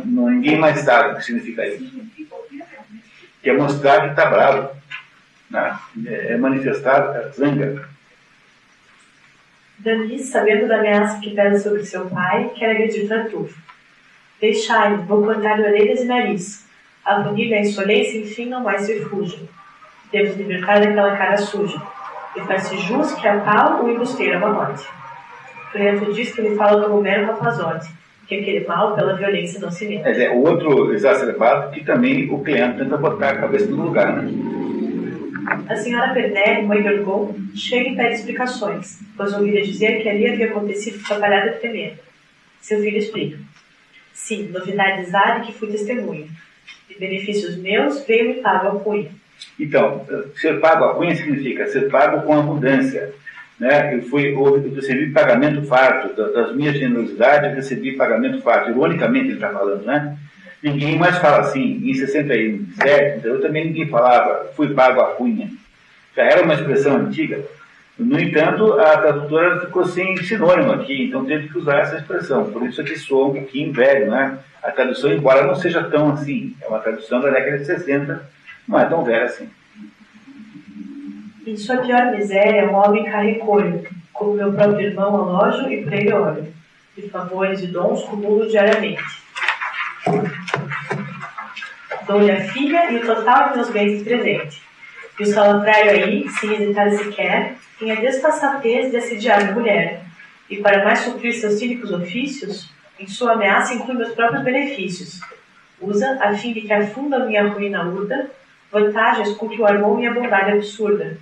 ninguém mais sabe o que significa isso. Que é mostrar que está bravo, né? É manifestar zanga. Danis, sabendo da ameaça que pesa sobre seu pai, quer agredir Tartufo. Deixai-me, vou cortar-lhe orelhas e nariz. A punir-lhe a insolência, enfim, não mais se fuja. Devo libertar daquela cara suja. E faz-se jus que a pau o embusteiro amarrote. Cleanto diz que ele fala como mero rapazote, que aquele mal pela violência não se mete. É o outro exacerbado que também o cliente tenta botar a cabeça no lugar, né? A senhora Pernelle, mãe de Orgon, chega e pede explicações, pois ouvira dizer que ali havia acontecido espalhada tremenda. Seu filho explica. Sim, novidades há de que fui testemunha. De benefícios meus, veio-me pago a cunha. Então, ser pago a cunha significa ser pago com abundância. Né? Eu recebi pagamento farto, das minhas generosidades, eu recebi pagamento farto. Ironicamente ele está falando, né? Ninguém mais fala assim. Em 67, eu também ninguém falava, fui pago a cunha. Já era uma expressão antiga. No entanto, a tradutora ficou sem sinônimo aqui, então teve que usar essa expressão. Por isso é que soa um pouquinho velho, né? A tradução, embora não seja tão assim, é uma tradução da década de 60, não é tão velha assim. Em sua pior miséria, um homem carrecolho, como meu próprio irmão alojo e por ele olho. De favores e dons cumulo diariamente. Dou-lhe a filha e o total de meus bens de presente. E o salafrário aí, sem hesitar sequer, tem a desfaçatez de assediar a mulher. E para mais suprir seus cínicos ofícios, em sua ameaça inclui meus próprios benefícios. Usa, a fim de que afunda a minha ruína urda, vantagens com que o armou minha bondade absurda,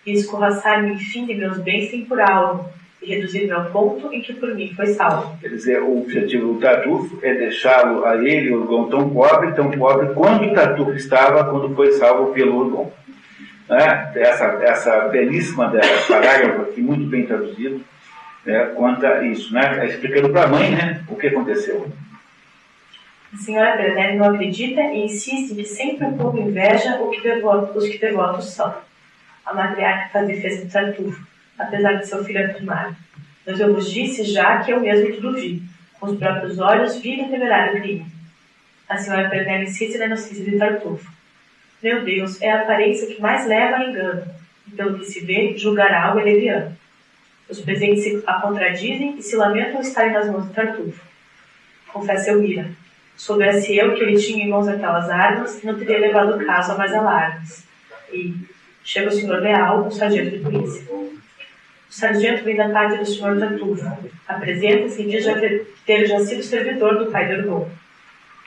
e escorraçar-me, enfim, de meus bens tem por alvo, e reduzir-me ao ponto em que por mim foi salvo. Quer dizer, o objetivo do Tartufo é deixá-lo a ele, o Orgon, tão pobre quanto o Tartufo estava quando foi salvo pelo Orgon. Né? Essa belíssima parágrafo aqui, muito bem traduzido, conta isso, né? Explicando para a mãe, né, o que aconteceu. A senhora Pernelle não acredita e insiste que sempre o povo inveja os que devotos são. A matriarca faz defesa de Tartufo, apesar de seu filho afirmar. Mas eu vos disse já que eu mesmo tudo vi. Com os próprios olhos vi o temerário crime. A senhora Pernelle insiste na inocência de Tartufo. Meu Deus, é a aparência que mais leva a engano, e pelo que se vê, julgará algo leviano. Os presentes se contradizem e se lamentam estarem nas mãos de Tartufo. Confessa Elvira. Soubesse eu que ele tinha em mãos aquelas armas, não teria levado o caso a mais alarmes. E chega o senhor Leal, o sargento de polícia. O sargento vem da parte do senhor Tartufo. Apresenta-se e diz ter já sido servidor do pai de Orgon.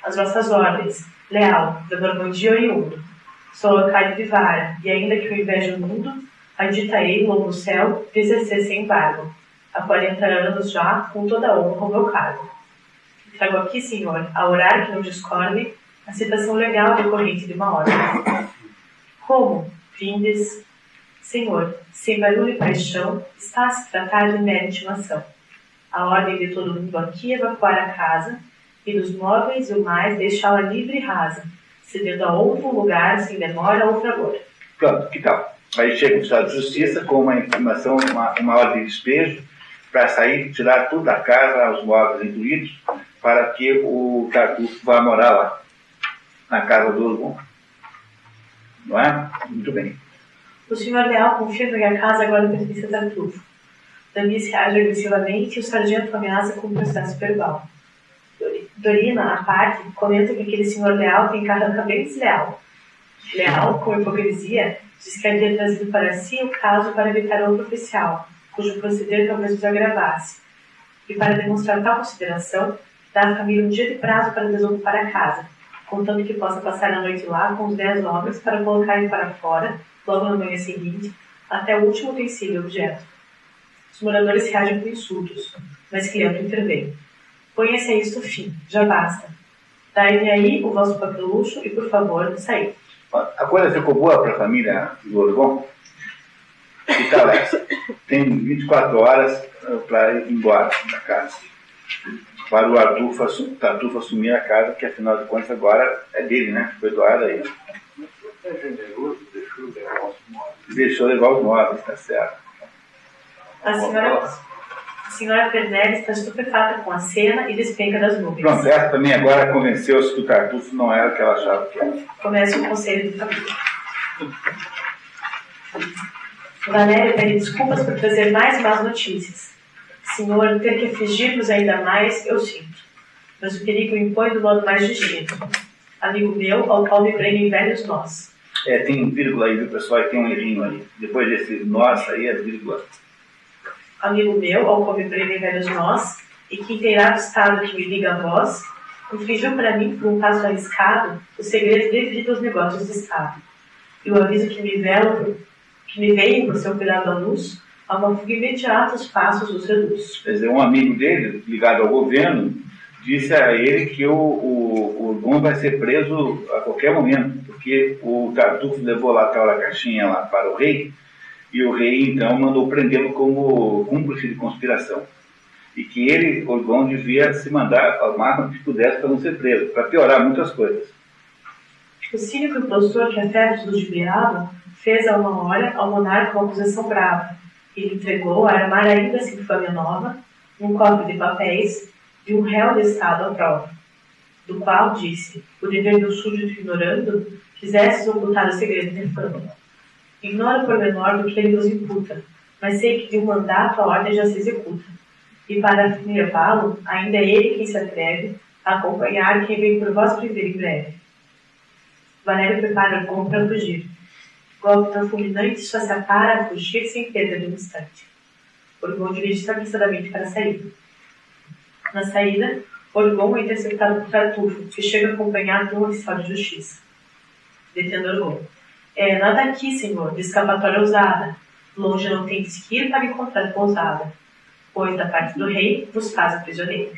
As vossas ordens, Leal, da Normandia oriundo. Sou lacaio de Vara, e ainda que o inveje o mundo, adita-ei, louvo o céu, de exercer sem embargo. Há 40 anos já, com toda a honra ao meu cargo. Trago aqui, senhor, a orar que não discorde, a citação legal decorrente de uma ordem. Como, vindes, senhor, sem barulho e paixão, está a se tratar de mera intimação. A ordem de todo mundo aqui evacuar a casa, e dos móveis e o mais deixá-la livre e rasa, cedendo a outro lugar sem demora ou fragor. Pronto, que tal? Aí chega o Estado de Justiça com uma informação, uma ordem de despejo, para sair, tirar tudo da casa, os móveis incluídos, para que o Tartufo vá morar lá, na casa do Orgon. Não é? Muito bem. O senhor Leal confirma que a casa agora pertence a Tartufo. Damis reage agressivamente e o sargento ameaça com um processo verbal. Dorina, à parte, comenta que aquele senhor Leal tem carranca bem desleal. Leal, com hipocrisia, Diz que havia trazido para si o caso para evitar outro oficial, cujo proceder talvez os agravasse. E para demonstrar tal consideração, dá à família um dia de prazo para desocupar a casa, contando que possa passar a noite lá com os 10 homens para colocarem para fora, logo na manhã seguinte, até o último utensílio e objeto. Os moradores reagem com insultos, mas Cleanto intervém. Ponha-se a isto fim, já basta. Dai-me aí o vosso papelucho e, por favor, saí. A coisa ficou boa para a família do Orgon? E tal essa. Tem 24 horas para ir embora da casa. Para o Tartufo assumir a casa, que afinal de contas agora é dele, né? Foi doada aí. É generoso, Deixou levar os móveis, está certo. A senhora Pernelle está estupefata com a cena e despenca das nuvens. Pronto, essa também agora convenceu-se que o Tartufo não era o que ela achava que era. Começa o conselho de família. Valéria pede desculpas por trazer mais más notícias. Senhor, ter que afligir-nos ainda mais, eu sinto. Mas o perigo impõe do modo mais distinto. Amigo meu, ao qual me prendem velhos nós. Tem vírgula aí, viu, pessoal? E tem um errinho aí. Depois desse nós aí é vírgula. Amigo meu, ao qual me prendem velhos nós, e que inteirado estado que me liga a vós, infligiu para mim, por um passo arriscado, o segredo devido aos negócios do Estado. E o aviso que me veio por seu cuidado à luz, a uma fuga imediata os passos os reduz. Quer dizer, um amigo dele, ligado ao governo, disse a ele que o Orgon vai ser preso a qualquer momento, porque o Tartufo levou lá aquela caixinha lá para o rei, e o rei então mandou prendê-lo como cúmplice de conspiração. E que ele, Orgon, devia se mandar ao máximo que pudesse para não ser preso, para piorar muitas coisas. O cínico impostor que a febre dos jubilava fez a uma hora ao monarca uma acusação brava. Ele entregou a armar ainda essa infâmia nova, um cofre de papéis, de um réu de Estado à prova, do qual disse, o dever do súdito ignorando, quisesses ocultar o segredo da infâmia. Ignoro por menor do que ele nos imputa, mas sei que de um mandato a ordem já se executa. E para levá-lo, ainda é ele quem se atreve a acompanhar quem vem por vós prender em breve. Valério prepara o como para fugir. Golpe tão fulminante só se apara a fugir sem perda de um instante. Orgon dirige-se apressadamente para a saída. Na saída, Orgon é interceptado por Tartufo, que chega acompanhado de um oficial de justiça. Detendo Orgon. Nada aqui, senhor, de escapatória ousada. Longe não tendes que ir para encontrar pousada, pois da parte do rei vos faz prisioneiro.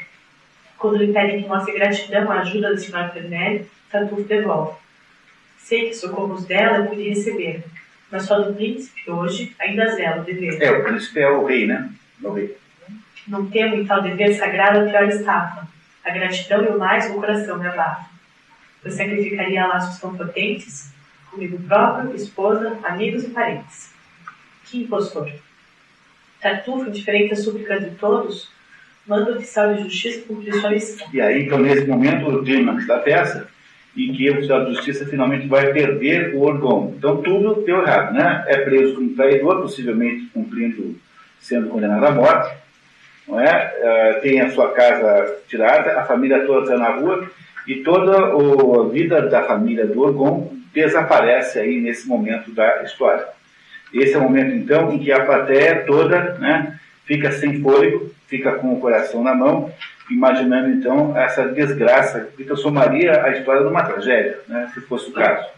Quando lhe pedem que mostre gratidão à ajuda da senhora Pernelle, Tartufo devolve. Sei que socorros dela eu pude receber, mas só do príncipe, hoje, ainda zelo o dever. O príncipe é o rei, né? É o rei. Não temo em tal dever sagrado a pior estafa. A gratidão e o mais o coração me abafa. Eu sacrificaria laços tão potentes, comigo próprio, esposa, amigos e parentes. Que impostor! Tartufo, indiferente às súplicas de todos, manda o oficial de justiça cumprir sua missão. E aí, então, nesse momento, o clímax da peça, em que o oficial de justiça finalmente vai perder o Orgon. Então, tudo deu errado, né? É preso como traidor, possivelmente sendo condenado à morte, não é? Tem a sua casa tirada, a família toda está na rua, e toda a vida da família do Orgon desaparece aí nesse momento da história. Esse é o momento, então, em que a plateia toda, né, fica sem fôlego, fica com o coração na mão, imaginando, então, essa desgraça que transformaria a história numa tragédia, né, se fosse o caso.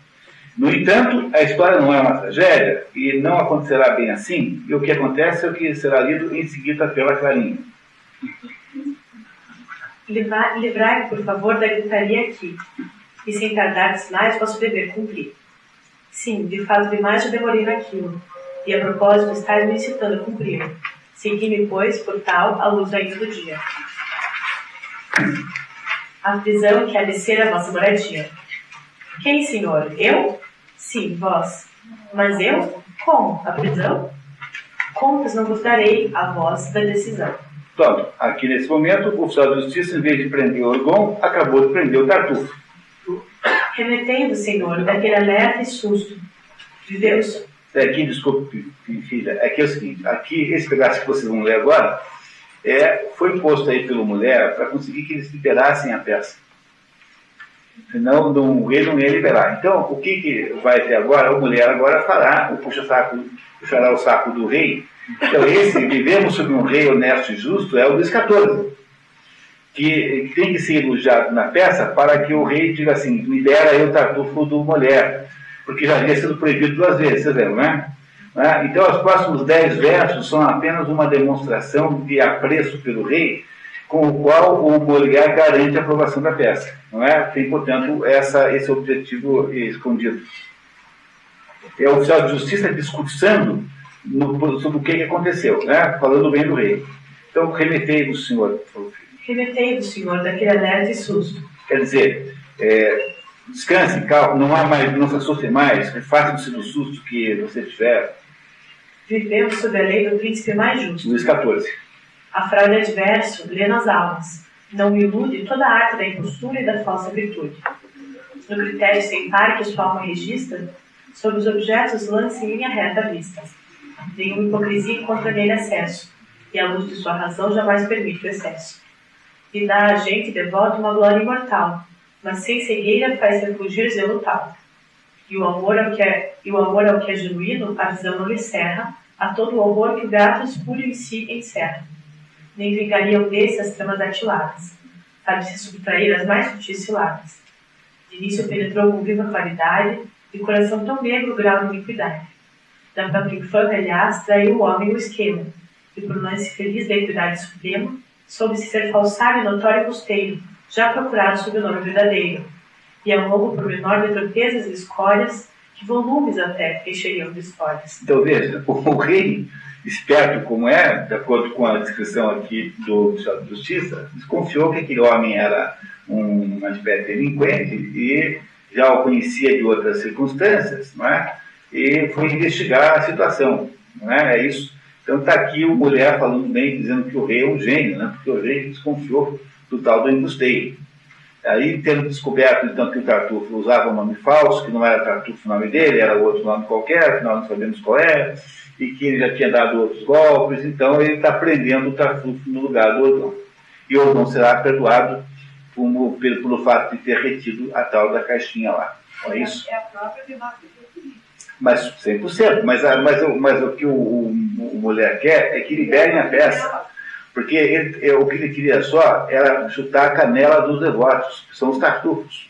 No entanto, a história não é uma tragédia e não acontecerá bem assim, e o que acontece é o que será lido em seguida pela Clarinha. Livrai-me, por favor, da gritaria aqui, e sem tardardes mais, vosso dever cumprir. Sim, de fato demais já demorei naquilo, e a propósito estáis me incitando a cumprir. Segui-me, pois, por tal, a luz ainda do dia. A prisão que há de ser a vossa moradia. Quem, senhor? Eu? Sim, vós. Mas eu? Como? A prisão? Contas não vos darei a voz da decisão. Pronto, aqui nesse momento, o oficial de justiça, em vez de prender o Orgon, acabou de prender o Tartufo. Remetendo, senhor, daquele alerta e susto de Deus. Aqui, desculpe, filha, é que é o seguinte, aqui, esse pedaço que vocês vão ler agora, foi imposto aí pela mulher para conseguir que eles liberassem a peça. Senão o rei não ia liberar. Então, o que vai ter agora? A mulher agora fará o puxará o saco do rei. Então, vivemos sob um rei honesto e justo, é o Luís XIV, que tem que ser elogiado na peça para que o rei diga assim, libera aí o Tartufo do mulher, porque já havia sido proibido 2 vezes, vocês lembram, né? Então, os próximos 10 versos são apenas uma demonstração de apreço pelo rei, com o qual o Molière garante a aprovação da peça. Não é? Tem, portanto, esse objetivo escondido. É o oficial de justiça discursando sobre o que aconteceu, né? Falando bem do rei. Então, remetei-vos, senhor. Remetei-vos, senhor, daquele alerta e susto. Quer dizer, descanse, calma, não se assuste mais, refaça-se do susto que você tiver. Vivemos sob a lei do príncipe mais justo. Luís XIV. A fraude adverso lê nas almas. Não me ilude toda a arte da impostura e da falsa virtude. No critério sem par que sua alma registra, sobre os objetos lance em linha reta a vista. Nenhuma hipocrisia encontra nele acesso, e a luz de sua razão jamais permite o excesso. E dá a gente devoto uma glória imortal, mas sem cegueira faz refugir zelo tal. E o amor ao que é genuíno, a visão não lhe cerra, a todo o horror que o gato espúrio em si encerra. Nem vingariam desse as tramas atiladas. Sabe-se subtrair as mais sutis ciladas. De início penetrou com viva claridade, de coração tão negro grau de iniquidade. Da própria infâmia, aliás, traiu o homem o esquema, e por lance feliz da equidade suprema, soube-se ser falsário e notório custeiro, já procurado sob o nome verdadeiro. E é um longo pormenor de torpezas e escórias, que volumes até encheriam de histórias. Então, veja, o rei, esperto como é, de acordo com a descrição aqui do oficial de justiça, desconfiou que aquele homem era uma espécie de delinquente e já o conhecia de outras circunstâncias, não é? E foi investigar a situação, não é? É isso. Então está aqui o mulher falando bem, dizendo que o rei é um gênio, né? Porque o rei desconfiou do tal do embusteiro. Aí, tendo descoberto, então, que o Tartufo usava um nome falso, que não era Tartufo o nome dele, era outro nome qualquer, que nós não sabemos qual é, e que ele já tinha dado outros golpes, então ele está prendendo o Tartufo no lugar do Orgão. E o Orgão será perdoado pelo fato de ter retido a tal da caixinha lá. Não é isso? É a própria democracia. Mas 100%. Mas o que o mulher quer é que liberem a peça. Porque o que ele queria só era chutar a canela dos devotos, que são os tartufos.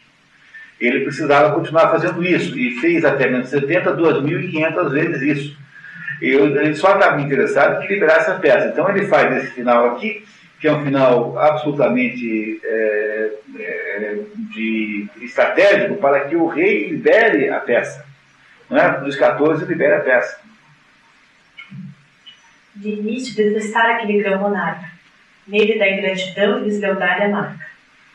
Ele precisava continuar fazendo isso, e fez até 1970 2.500 vezes isso. Ele só estava interessado em liberar essa peça. Então ele faz esse final aqui, que é um final absolutamente estratégico para que o rei libere a peça. Não é? Luís XIV libera a peça. De início detestar aquele grão monarca. Nele da ingratidão e deslealdade a marca.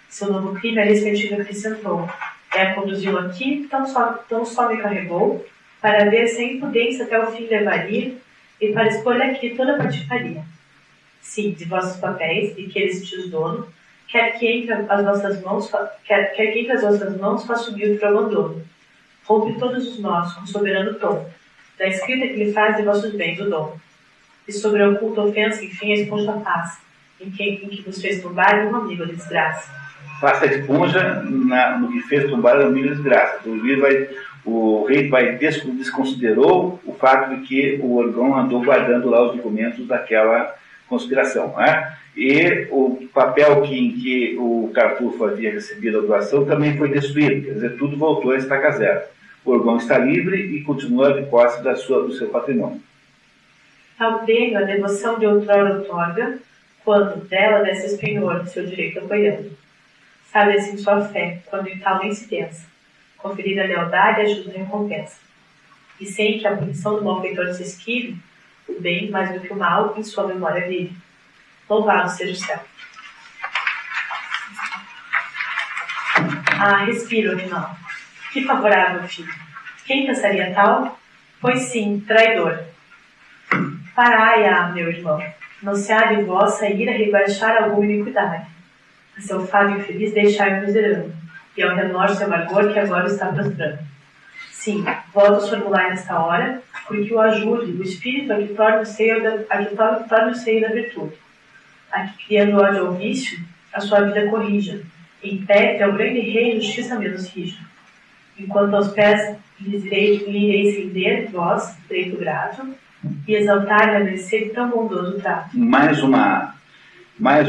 Seu novo crime a respectiva acrescentou. A conduziu aqui, tão só me carregou, para ver se a impudência até o fim levaria, e para expor-lhe aqui toda a patifaria. Sim, de vossos papéis, e que ele se dono, quer que entre as vossas mãos faça subir o abandono. Rompe todos os nós com soberano tom, da escrita que lhe faz de vossos bens o dom. E sobre a oculta ofensa, enfim, a esponja passa, em que vos fez tombar um amigo de desgraça. Passa a esponja no que fez tombar um amigo de desgraça. O rei desconsiderou o fato de que o Orgão andou guardando lá os documentos daquela conspiração. Né? E o papel em que o Tartufo havia recebido a doação também foi destruído, quer dizer, tudo voltou a estaca zero. O Orgão está livre e continua de posse do seu patrimônio. Tal prêmio a devoção de outrora outorga, quando dela desce penhor seu direito apoiando. Sabe assim sua fé, quando em tal nem se pensa. Conferir a lealdade e a justa recompensa. E sem que a punição do malfeitor se esquive, o bem, mais do que o mal, em sua memória vive. Louvado seja o céu. Ah, respiro, animal. Que favorável, filho. Quem pensaria tal? Pois sim, traidor. Parai, meu irmão. Não se há de vossa ira rebaixar alguma iniquidade. A seu fado infeliz deixai-o miserável, e ao menor seu amargor que agora está prostrando. Sim, volto formular nesta hora, porque o ajude o espírito a que torne o seio da virtude, a que, criando ódio ao vício, a sua vida corrija, Em pé é o grande rei justiça menos rígido. Enquanto aos pés lhe ireis render, vós, pleito grato, e exaltar-lhe a mercê de tão bondoso trato. Mais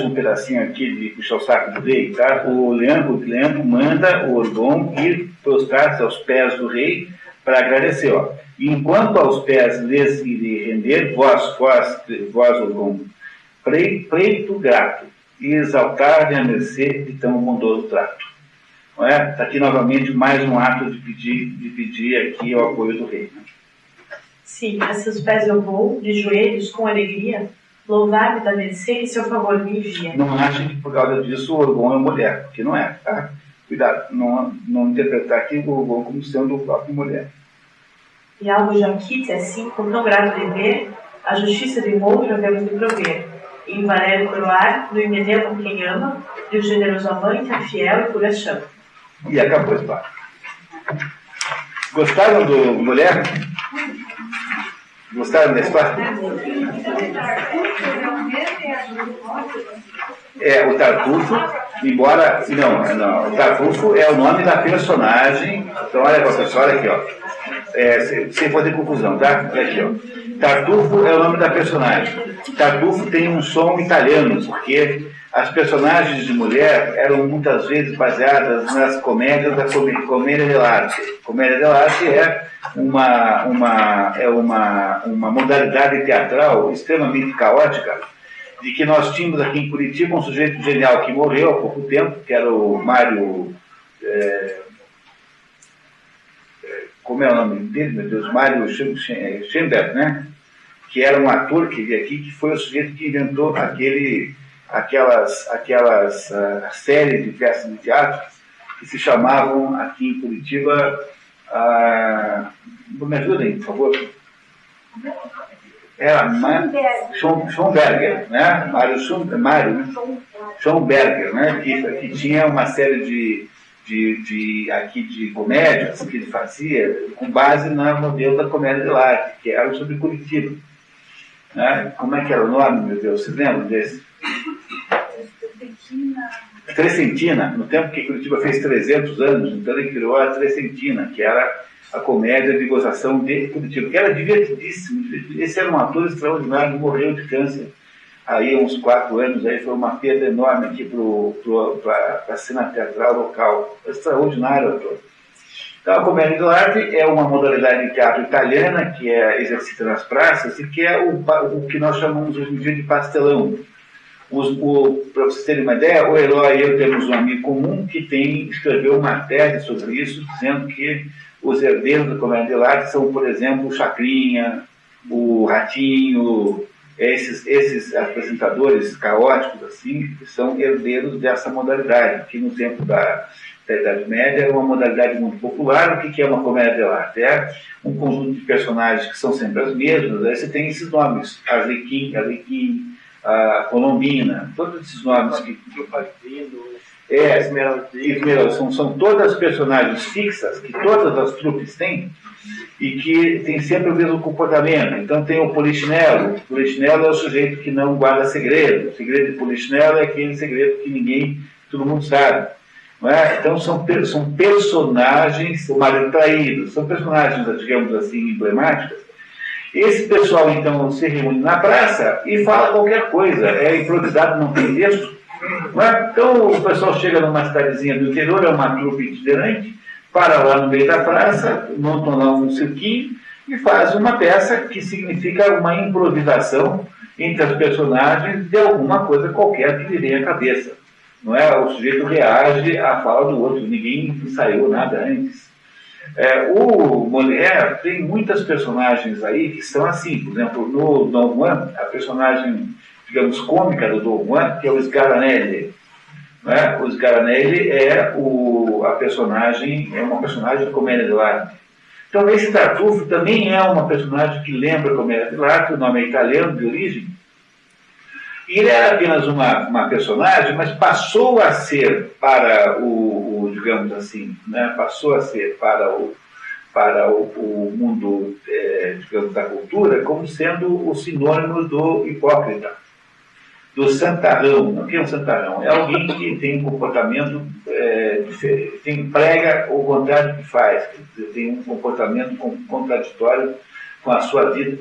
um pedacinho aqui de puxar o saco do rei, tá? O Leandro manda o Orgon ir prostrar-se aos pés do rei para agradecer, ó. Enquanto aos pés lhes irei render, vós Orgon, pleito grato, e exaltar-lhe a mercê de tão bondoso trato. Não é? Está aqui novamente mais um ato de pedir aqui o apoio do rei. Né? Sim, a seus pés eu vou, de joelhos, com alegria, louvar-me da mercê que seu favor me envia. Não ache que por causa disso o Orgon é mulher, porque não é, tá? Cuidado, não interpretar aqui o Orgon como sendo o próprio mulher. E algo já quite, assim, com tão grato dever, a justiça de um outro havemos de prover. E em Valério coroar, no Himeneu com quem ama, e o generoso amante, a fiel e pura chama. E acabou a história. Gostaram do mulher? Gostaram da história? O Tartufo, embora... Não, o Tartufo é o nome da personagem. Então, olha, professor, olha aqui, ó. Sem fazer confusão, tá? Olha aqui, ó. Tartufo é o nome da personagem. Tartufo tem um som italiano, porque as personagens de mulher eram muitas vezes baseadas nas comédias da comédia dell'arte. Comédia dell'arte é uma modalidade teatral extremamente caótica, de que nós tínhamos aqui em Curitiba um sujeito genial que morreu há pouco tempo, que era o Mário... como é o nome dele, meu Deus? Mário Schemberg, né? Que era um ator que veio aqui, que foi o sujeito que inventou aquelas séries de peças de teatro que se chamavam aqui em Curitiba... me ajudem, por favor. Era Schomberger, né? Mário Schomberger, né? Que tinha uma série de comédias que ele fazia com base no modelo da comédia dell'arte, que era sobre Curitiba. Né? Como é que era o nome, meu Deus? Vocês lembram desse? Trecentina, no tempo que Curitiba fez 300 anos, então ele criou a Trecentina, que era a comédia de gozação de Curitiba, que era divertidíssimo. Esse era um ator extraordinário, morreu de câncer aí há uns 4 anos, aí foi uma perda enorme aqui para a cena teatral local. Extraordinário ator. Então, a comédia dell'arte é uma modalidade de teatro italiana que é exercida nas praças e que é o que nós chamamos hoje em dia de pastelão. Para vocês terem uma ideia, o Eloy e eu temos um amigo comum que escreveu uma tese sobre isso, dizendo que os herdeiros da comédia dell'arte são, por exemplo, o Chacrinha, o Ratinho, esses apresentadores caóticos, assim, que são herdeiros dessa modalidade, que no tempo da Idade Média era uma modalidade muito popular. O que é uma comédia dell'arte? É um conjunto de personagens que são sempre as mesmas, aí você tem esses nomes, Arlequim, a Colombina, todos esses nomes que... Esmeralda, são todas personagens fixas que todas as trupes têm e que tem sempre o mesmo comportamento. Então tem o Polichinelo. O Polichinelo é o sujeito que não guarda segredo. O segredo de Polichinelo é aquele segredo que todo mundo sabe. Não é? Então são personagens, o marido traído, são personagens, digamos assim, emblemáticas. Esse pessoal, então, se reúne na praça e fala qualquer coisa. É improvisado, não tem texto. Não é? Então o pessoal chega numa cidadezinha do interior, é uma trupe itinerante, para lá no meio da praça, montam lá um cirquinho e faz uma peça que significa uma improvisação entre as personagens de alguma coisa qualquer que lhe vem à cabeça. Não é? O sujeito reage à fala do outro, ninguém ensaiou nada antes. O Molière tem muitas personagens aí que são assim. Por exemplo, no Don Juan, a personagem, digamos, cômica do Don Juan, que é o Sgaranelli. Né? O Sgaranelli é uma personagem de comédia dell'arte. Então esse Tartufo também é uma personagem que lembra a comédia dell'arte, o nome é italiano de origem. E ele era apenas uma personagem, mas passou a ser para digamos assim, né? Passou a ser para o mundo, digamos, da cultura, como sendo o sinônimo do hipócrita. do santarrão. O que é um santarrão? É alguém que tem um comportamento diferente, prega o contrário que faz, tem um comportamento contraditório com a sua vida.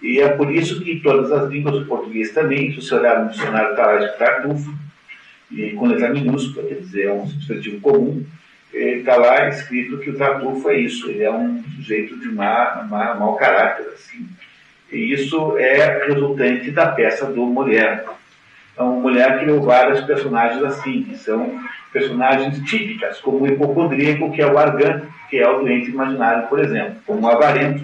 E é por isso que todas as línguas, o português também, se você olhar no dicionário, está lá de Tartufo, e com letra minúscula, quer dizer, é um substantivo comum, está lá escrito que o Tartufo é isso, ele é um sujeito de mau caráter, assim. E isso é resultante da peça do Molière. Então, o Molière criou vários personagens assim, que são personagens típicas, como o hipocondríaco, que é o Argan, que é o doente imaginário, por exemplo, como o avarento,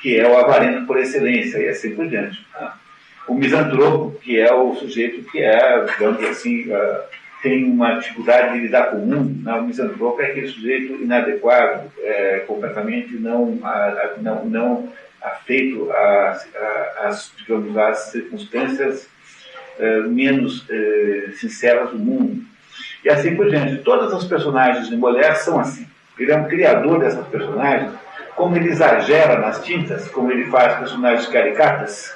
que é o avarento por excelência, e assim por diante. Tá? O misantropo, que é o sujeito que é, digamos assim, tem uma dificuldade de lidar com o mundo. Né? O misantropo é aquele sujeito inadequado, completamente não afeito digamos, às circunstâncias menos sinceras do mundo. E assim por diante. Todas as personagens de Molière são assim. Ele é um criador dessas personagens, como ele exagera nas tintas, como ele faz personagens caricatas,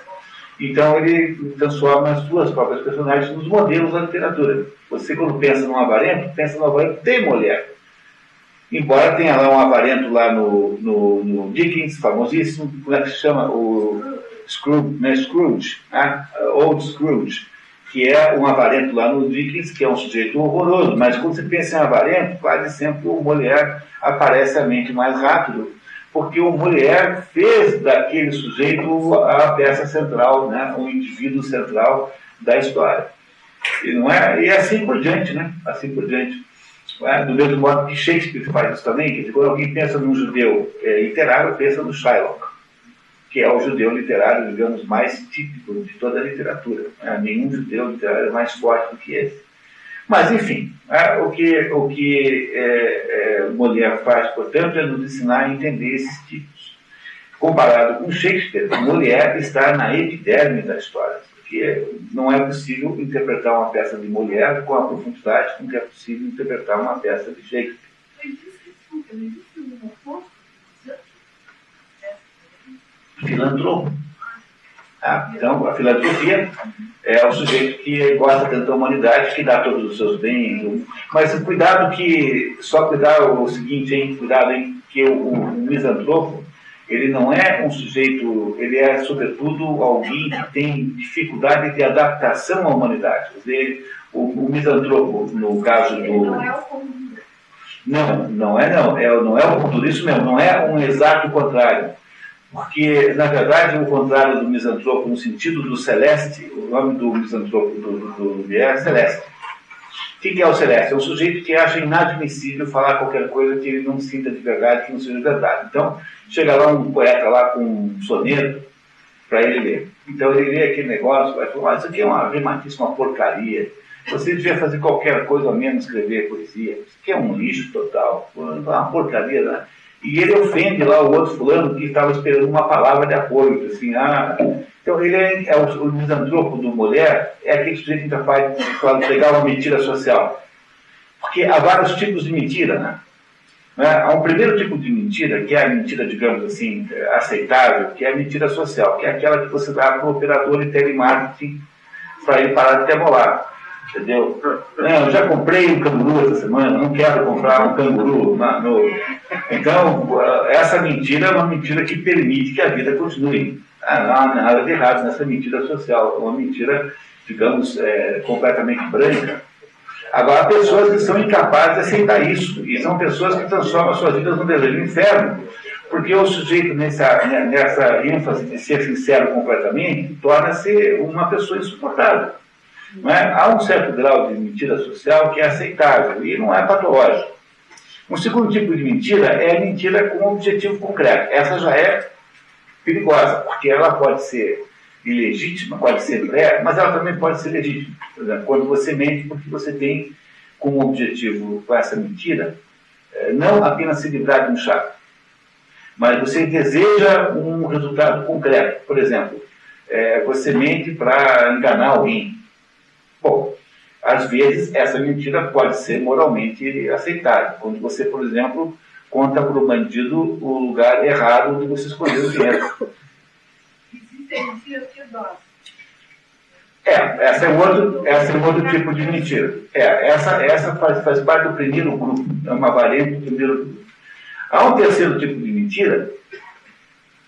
então ele transforma as suas próprias personagens nos modelos da literatura. Você, quando pensa num avarento, pensa no avarento de Molière. Embora tenha lá um avarento lá no Dickens, famosíssimo, como é que se chama? O Scrooge, né? Scrooge, né? Old Scrooge, que é um avarento lá no Dickens, que é um sujeito horroroso, mas quando você pensa em avarento, quase sempre o Molière aparece à mente mais rápido, porque o Molière fez daquele sujeito a peça central, né? O indivíduo central da história. E assim por diante, né? Assim por diante. Do mesmo modo que Shakespeare faz isso também, que quando alguém pensa num judeu literário, pensa no Shylock, que é o judeu literário, digamos, mais típico de toda a literatura. Nenhum judeu literário é mais forte do que esse. Mas, enfim, o que Molière faz, portanto, é nos ensinar a entender esses tipos. Comparado com Shakespeare, Molière está na epiderme da história, porque não é possível interpretar uma peça de Molière com a profundidade com que é possível interpretar uma peça de Shakespeare. Filantropo. Então, a filantropia é o sujeito que gosta tanto da humanidade, que dá todos os seus bens. Mas cuidado o seguinte, hein? Cuidado, hein? Que o misantropo, ele não é um sujeito, ele é, sobretudo, alguém que tem dificuldade de adaptação à humanidade. Quer dizer, o misantropo, no caso do... Não é o comum. Não é o comum, isso mesmo, não é um exato contrário. Porque, na verdade, o contrário do misantropo, no sentido do celeste, o nome do misantropo do é celeste. O que é o celeste? É um sujeito que acha inadmissível falar qualquer coisa que ele não sinta de verdade, que não seja verdade. Então, chega lá um poeta lá com um soneto para ele ler. Então, ele lê aquele negócio, vai falar, isso aqui é uma porcaria. Você devia fazer qualquer coisa, ao menos escrever poesia. Isso aqui é um lixo total, uma porcaria, né? E ele ofende lá o outro fulano que estava esperando uma palavra de apoio. Assim, Então, ele o misantropo do Molière, é aquele sujeito que capaz de pegar uma mentira social. Porque há vários tipos de mentira, né? Há um primeiro tipo de mentira, que é a mentira, digamos assim, aceitável, que é a mentira social, que é aquela que você dá para o operador de telemarketing para ele parar de te amolar. Entendeu? Eu já comprei um canguru essa semana, não quero comprar um canguru. Então, essa mentira é uma mentira que permite que a vida continue. Não há nada de errado nessa mentira social. É uma mentira, digamos, completamente branca. Agora, há pessoas que são incapazes de aceitar isso. E são pessoas que transformam as suas vidas num desejo inferno. Porque o sujeito, nessa ênfase de ser sincero completamente, torna-se uma pessoa insuportável. Há um certo grau de mentira social que é aceitável e não é patológico. Um segundo tipo de mentira é a mentira com um objetivo concreto. Essa já é perigosa, porque ela pode ser ilegítima, pode ser breve, mas ela também pode ser legítima. Por exemplo, quando você mente porque você tem como objetivo com essa mentira, não apenas se livrar de um chato, mas você deseja um resultado concreto. Por exemplo, você mente para enganar alguém. Bom, às vezes essa mentira pode ser moralmente aceitável. Quando você, por exemplo, conta para o bandido o lugar errado onde você escolheu o dinheiro. Existem mentiras piedosas. Essa é um outro tipo de mentira. Essa faz parte do primeiro grupo, é uma variante do primeiro grupo. Há um terceiro tipo de mentira,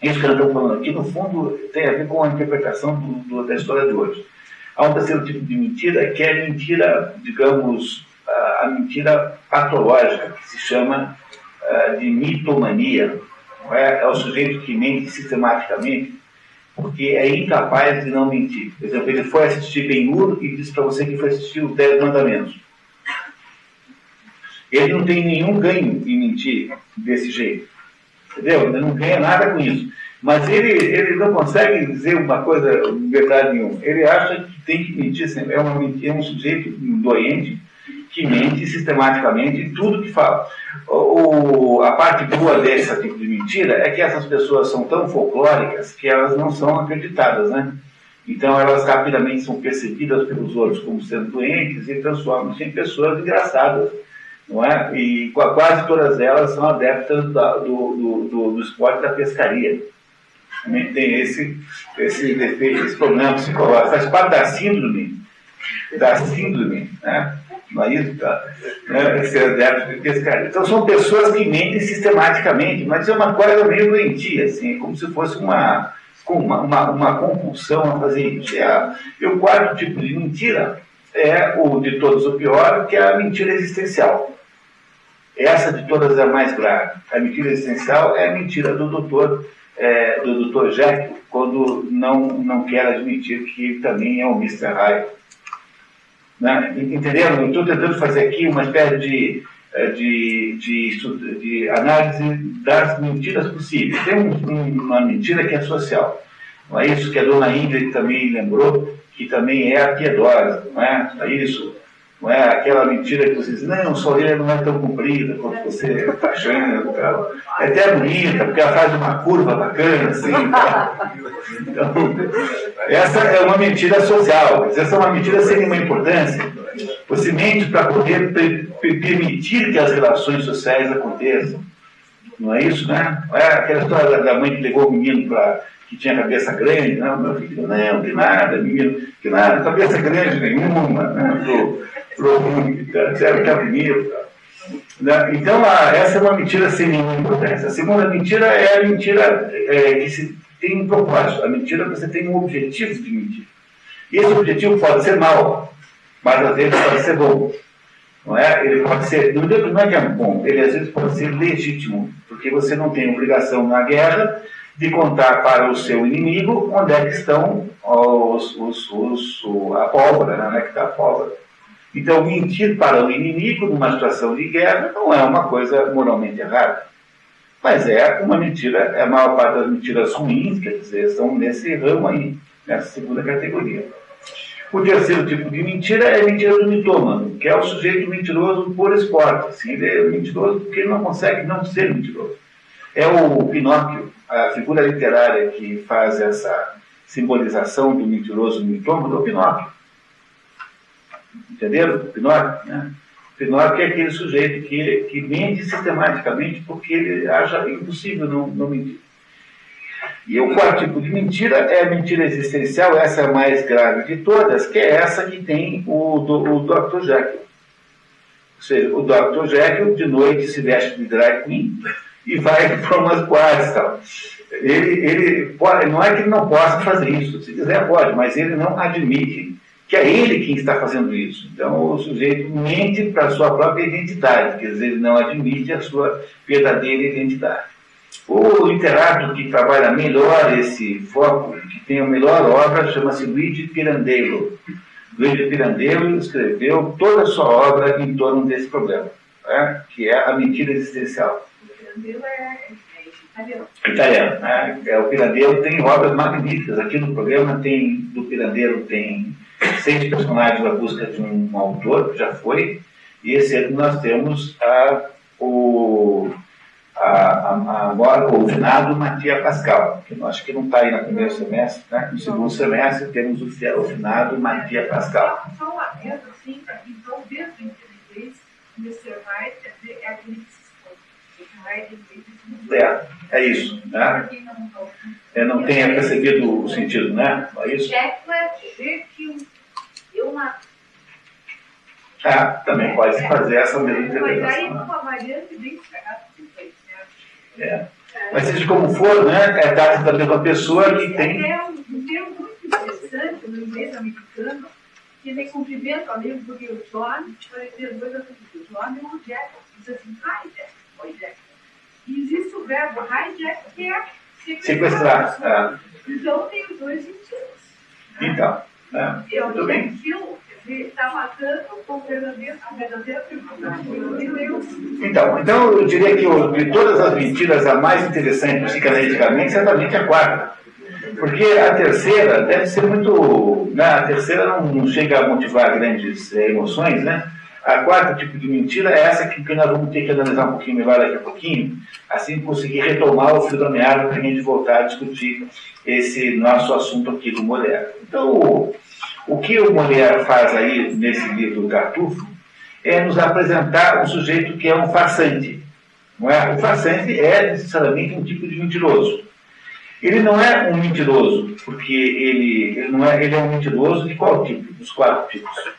isso que eu estou falando aqui, no fundo, tem a ver com a interpretação da história de hoje. Há um terceiro tipo de mentira, que é a mentira, digamos, a mentira patológica, que se chama de mitomania. Não é? É o sujeito que mente sistematicamente, porque é incapaz de não mentir. Por exemplo, ele foi assistir Ben-Hur e disse para você que foi assistir os 10 Mandamentos. Ele não tem nenhum ganho em mentir desse jeito. Entendeu? Ele não ganha nada com isso. Mas ele não consegue dizer uma coisa, verdade nenhuma. Ele acha que tem que mentir sempre. É um sujeito doente que mente sistematicamente em tudo que fala. A parte boa desse tipo de mentira é que essas pessoas são tão folclóricas que elas não são acreditadas, né? Então elas rapidamente são percebidas pelos outros como sendo doentes e transformam-se em pessoas engraçadas, não é? E quase todas elas são adeptas do esporte da pescaria. Também tem esse defeito, esse problema psicológico. Faz parte da síndrome, né? Não é isso, tá? Esse adepto de pescaria. Então são pessoas que mentem sistematicamente, mas é uma coisa meio doentia, assim, como se fosse uma compulsão a fazer isso. E o quarto tipo de mentira é o de todos o pior, que é a mentira existencial. Essa de todas é a mais grave. A mentira existencial é a mentira do doutor Jekyll, quando não quer admitir que também é o Mr. Hyde. Né? Entenderam? Eu estou tentando fazer aqui uma espécie de análise das mentiras possíveis. Tem uma mentira que é social. Não é isso que a dona Ingrid também lembrou, que também é a piedosa, não é? É isso. Não é aquela mentira que você diz, não, sua orelha não é tão comprida quanto você está achando. Tal. É até bonita, porque ela faz uma curva bacana, assim. Então, essa é uma mentira social. Essa é uma mentira sem nenhuma importância. Você mente para poder permitir que as relações sociais aconteçam. Não é isso, né? Não é aquela história da mãe que levou o menino que tinha cabeça grande. Não, meu filho, não, que nada, menino, que nada, cabeça grande nenhuma, né? Tá bonito. Então, essa é uma mentira sem nenhuma importância. A segunda mentira é a mentira que tem um propósito. A mentira é que você tem um objetivo de mentir. E esse objetivo pode ser mau, mas às vezes pode ser bom. Não é? Ele pode ser, não é que é bom, ele às vezes pode ser legítimo, porque você não tem obrigação na guerra de contar para o seu inimigo onde é que estão a pólvora, né? Onde é que está a pólvora. Então, mentir para o inimigo numa situação de guerra não é uma coisa moralmente errada. Mas é uma mentira, a maior parte das mentiras ruins, quer dizer, estão nesse ramo aí, nessa segunda categoria. O terceiro tipo de mentira é a mentira do mitômano, que é o sujeito mentiroso por esporte. Assim, ele é mentiroso porque ele não consegue não ser mentiroso. É o Pinóquio, a figura literária que faz essa simbolização do mentiroso mitômano, é o Pinóquio. Entenderam? Pinóquio, né? Pinóquio é aquele sujeito que mente sistematicamente porque ele acha impossível não mentir. E o quarto tipo de mentira é a mentira existencial, essa é a mais grave de todas, que é essa que tem o Dr. Jekyll. Ou seja, o Dr. Jekyll de noite se veste de drag queen e vai para umas boates e tal. Ele pode, não é que ele não possa fazer isso, se quiser pode, mas ele não admite que é ele quem está fazendo isso. Então o sujeito mente para a sua própria identidade, quer dizer, ele não admite a sua verdadeira identidade. O literato que trabalha melhor esse foco, que tem a melhor obra, chama-se Luigi Pirandello. Luigi Pirandello escreveu toda a sua obra em torno desse problema, né? Que é a mentira existencial. Pirandello é italiano. Italiano, né? O Pirandello tem obras magníficas. Aqui no programa do Pirandello tem 6 personagens à busca de um autor, que já foi, e esse ano nós temos o finado Mattia Pascal, que eu acho que não está aí no primeiro semestre, né? No segundo semestre temos o finado Mattia Pascal. Só um adendo, assim, então, desde o inglês, o Mr. Hyde é aquele que se esconde. É isso, né? Não tenha percebido o sentido, né? É isso? Jekyll é Jekyll. mato. Também pode fazer essa mesma Mas aí interpretação. uma variante bem estragada, né? Mas seja como for, né, é dado da mesma pessoa que tem. É um termo muito interessante no inglês americano, que ele cumprimenta ali, porque o John, por exemplo, o John é um Jack, diz assim, hijack, oi Jack. E existe o verbo hijack, que é Sequestrar. Então tem os dois sentidos. Então, Eu bem. está matando a verdadeira pergunta. Então eu diria que de todas as mentiras, a mais interessante psicanaliticamente, certamente é a quarta. Porque a terceira deve ser muito. Né, a terceira não chega a motivar grandes emoções, né? A quarta tipo de mentira é essa que nós vamos ter que analisar um pouquinho melhor daqui a pouquinho, assim conseguir retomar o fio da meada para a gente voltar a discutir esse nosso assunto aqui do Molière. Então, o que o Molière faz aí nesse livro do Tartufo é nos apresentar um sujeito que é um farsante. Não é? O farsante é necessariamente um tipo de mentiroso. Ele não é um mentiroso, porque ele é um mentiroso de qual tipo? Dos 4 tipos.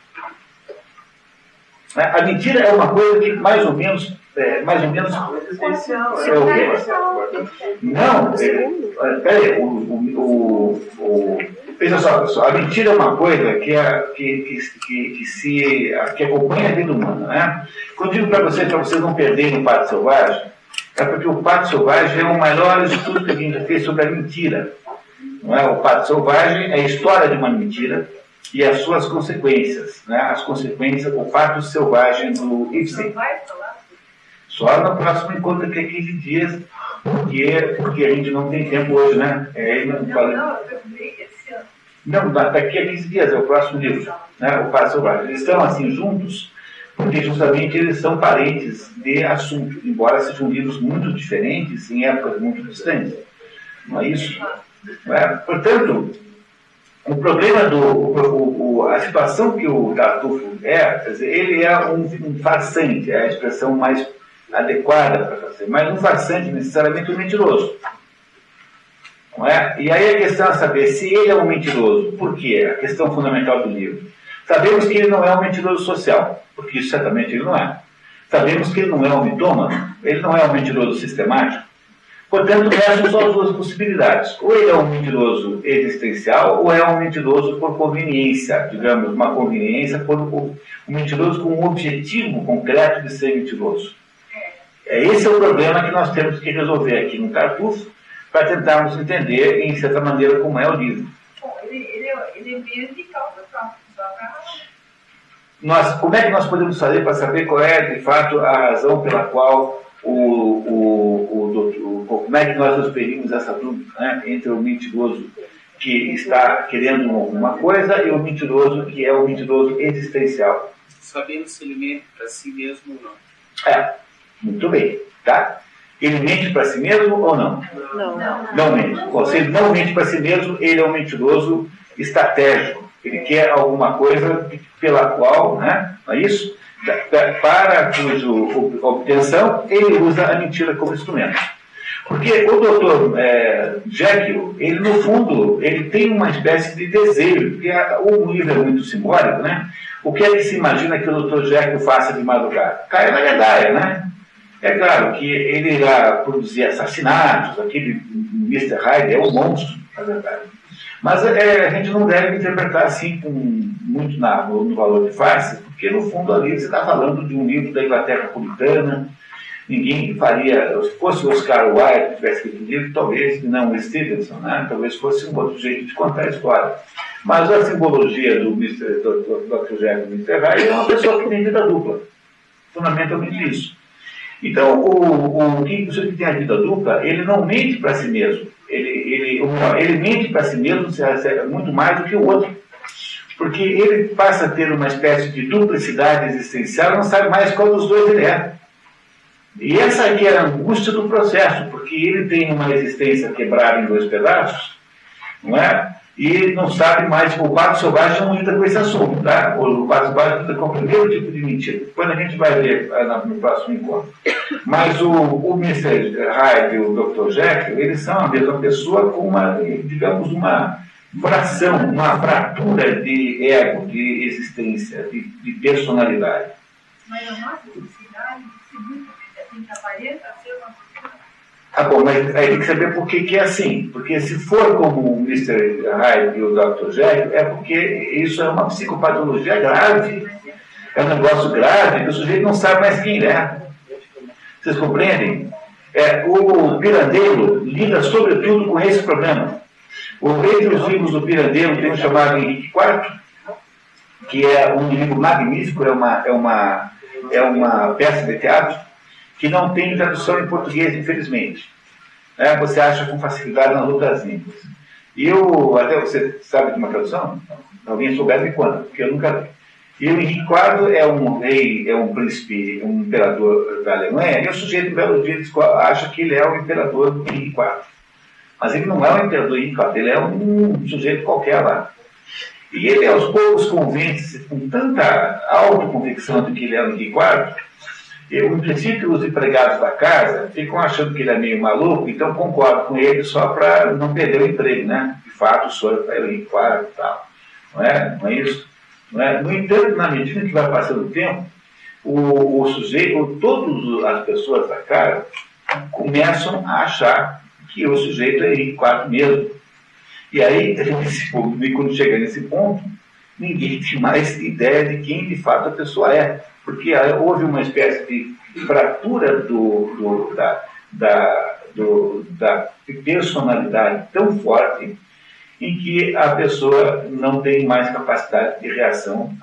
A mentira é uma coisa que mais ou menos é o quê? Não, peraí, veja só, pessoal, a mentira é uma coisa que acompanha a vida humana, né? Quando eu digo para vocês não perderem o Pato Selvagem, é porque o Pato Selvagem é o maior estudo que a gente já fez sobre a mentira. Não é? O Pato Selvagem é a história de uma mentira e as suas consequências, né? As consequências, o Pato Selvagem do Ibsen. Só no próximo encontro, que é 15 dias, porque a gente não tem tempo hoje, né? Não, daqui a 15 dias, é o próximo livro, né? O Pato Selvagem. Eles estão assim juntos, porque justamente eles são parentes de assunto, embora sejam livros muito diferentes em épocas muito distantes. Não é isso? Não é? Portanto, o problema a situação que o Tartufo quer dizer, ele é um farsante, é a expressão mais adequada para fazer, mas um farsante necessariamente um mentiroso. Não é? E aí a questão é saber se ele é um mentiroso. Por quê? A questão fundamental do livro. Sabemos que ele não é um mentiroso social, porque isso certamente ele não é. Sabemos que ele não é um mitômano, ele não é um mentiroso sistemático. Portanto, restam só 2 possibilidades. Ou ele é um mentiroso existencial, ou é um mentiroso por conveniência, digamos, uma conveniência, um mentiroso com um objetivo concreto de ser mentiroso. Esse é o problema que nós temos que resolver aqui no Tartufo, para tentarmos entender, em certa maneira, como é o livro. Bom, ele mente de causa própria. Como é que nós podemos fazer para saber qual é, de fato, a razão pela qual como é que nós nos ferimos essa dúvida, né, entre o mentiroso que está querendo alguma coisa e o mentiroso que é o mentiroso existencial? Sabendo se ele mente para si mesmo ou não. Muito bem, tá? Ele mente para si mesmo ou não? Não mente. Bom, se ele não mente para si mesmo, ele é um mentiroso estratégico. Ele quer alguma coisa pela qual, né? Não é isso? Para cuja obtenção, ele usa a mentira como instrumento. Porque o Dr. Jekyll, ele no fundo, ele tem uma espécie de desejo, porque o livro é muito simbólico, né? O que é que se imagina que o Dr. Jekyll faça de madrugada? Cai na gandaia, né? É claro que ele irá produzir assassinatos, aquele Mr. Hyde é um monstro, na verdade. Mas a gente não deve interpretar assim muito no valor de face, porque no fundo ali você está falando de um livro da Inglaterra puritana. Ninguém faria, se fosse o Oscar Wilde que tivesse escrito o livro, talvez não o Stevenson, né? Talvez fosse um outro jeito de contar a história. Mas a simbologia do Dr. Jekyll e Mr. Hyde é uma pessoa que tem vida dupla, fundamentalmente isso. Então, o que tem a vida dupla, ele não mente para si mesmo. Ele mente para si mesmo muito mais do que o outro. Porque ele passa a ter uma espécie de duplicidade existencial e não sabe mais qual dos dois ele é. E essa aqui é a angústia do processo, porque ele tem uma existência quebrada em 2 pedaços, não é? E não sabe mais, o Pato Selvagem não lida com esse assunto, tá? O Pato Selvagem lida com o primeiro tipo de mentira. Depois a gente vai ver no próximo encontro. Mas o Mr. Hyde e o Dr. Jekyll, eles são a mesma pessoa com uma fração, uma fratura de ego, de existência, de personalidade. Mas a nossa necessidade de segundo assim, que aparenta ser uma coisa. Ah, bom, mas aí tem que saber por que é assim. Porque se for como o Mr. Hyde e o Dr. Jekyll, é porque isso é uma psicopatologia grave. É um negócio grave que o sujeito não sabe mais quem é. Vocês compreendem? O Pirandello lida sobretudo com esse problema. Entre os livros do Pirandello tem um chamado Henrique IV, que é um livro magnífico, é uma peça de teatro que não tem tradução em português, infelizmente. Você acha com facilidade nas outras línguas. E até você sabe de uma tradução? Alguém souber de quando? Porque eu nunca vi. E o Henrique IV é um rei, é um príncipe, um imperador da Alemanha, e o sujeito, belo dia, acha que ele é o imperador Henrique IV. Mas ele não é o imperador Henrique IV, ele é um sujeito qualquer lá. E ele, aos poucos, convence-se com tanta autoconvicção de que ele é o Henrique IV, e, em princípio, os empregados da casa ficam achando que ele é meio maluco, então concordam com ele só para não perder o emprego, né? De fato, o senhor é o Henrique IV e tal. Não é isso? No entanto, na medida que vai passando o tempo, o sujeito, todas as pessoas da casa começam a achar que o sujeito é Henrique IV mesmo. E aí, quando chega nesse ponto, ninguém tem mais ideia de quem de fato a pessoa é. Porque houve uma espécie de fratura da personalidade tão forte em que a pessoa não tem mais capacidade de reação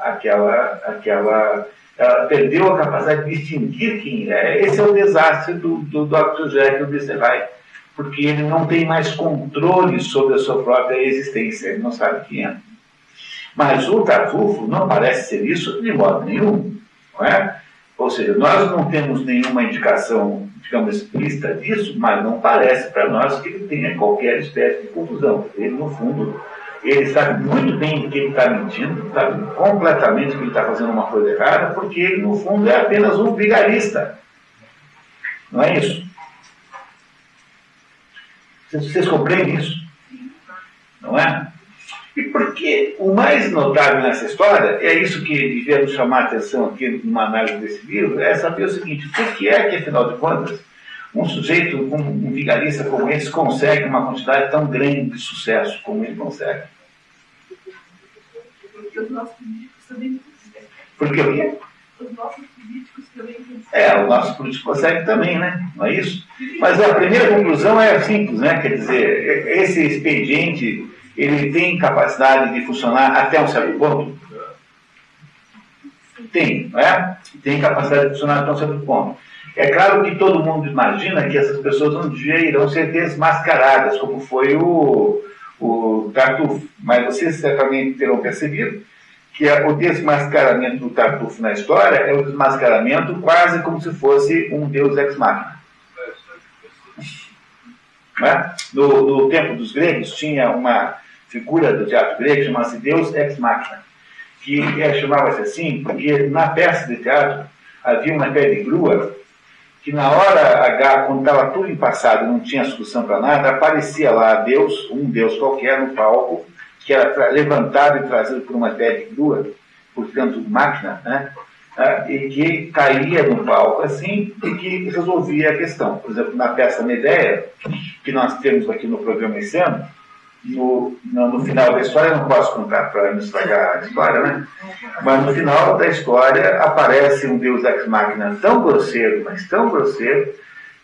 ela perdeu a capacidade de distinguir quem é. Esse é o desastre do Dr. Jekyll e do Mr. Hyde, porque ele não tem mais controle sobre a sua própria existência, ele não sabe quem é. Mas o Tartufo não parece ser isso de modo nenhum, não é? Ou seja, nós não temos nenhuma indicação, digamos, explícita disso, mas não parece para nós que ele tenha qualquer espécie de confusão. Ele, no fundo, ele sabe muito bem que ele está mentindo, sabe completamente que ele está fazendo uma coisa errada, porque ele, no fundo, é apenas um vigarista. Não é isso? Vocês compreendem isso? Não é? E porque o mais notável nessa história, é isso que devia nos chamar a atenção aqui numa análise desse livro, é saber o seguinte: por que é que, afinal de contas, um sujeito, um vigarista como esse, consegue uma quantidade tão grande de sucesso como ele consegue? Porque os nossos políticos também conseguem. Porque o quê? Os nossos políticos também conseguem. O nosso político consegue também, né? Não é isso? Mas a primeira conclusão é simples, né? Quer dizer, esse expediente, ele tem capacidade de funcionar até um certo ponto? Tem, não é? Tem capacidade de funcionar até um certo ponto. É claro que todo mundo imagina que essas pessoas um dia irão ser desmascaradas, como foi o Tartufo. Mas vocês certamente terão percebido que o desmascaramento do Tartufo na história é um desmascaramento quase como se fosse um deus ex machina. No tempo dos gregos tinha uma figura do teatro grego que chamava-se Deus ex machina, que chamava-se assim porque na peça de teatro havia uma espécie de grua que na hora H, quando estava tudo empassado, não tinha solução para nada, aparecia lá Deus, um Deus qualquer no palco, que era levantado e trazido por uma espécie de grua, portanto máquina, né? E que caía no palco assim e que resolvia a questão. Por exemplo, na peça Medeia, que nós temos aqui no programa esse ano, no final da história, eu não posso contar para não estragar a história, né? Mas no final da história aparece um deus ex machina tão grosseiro, mas tão grosseiro,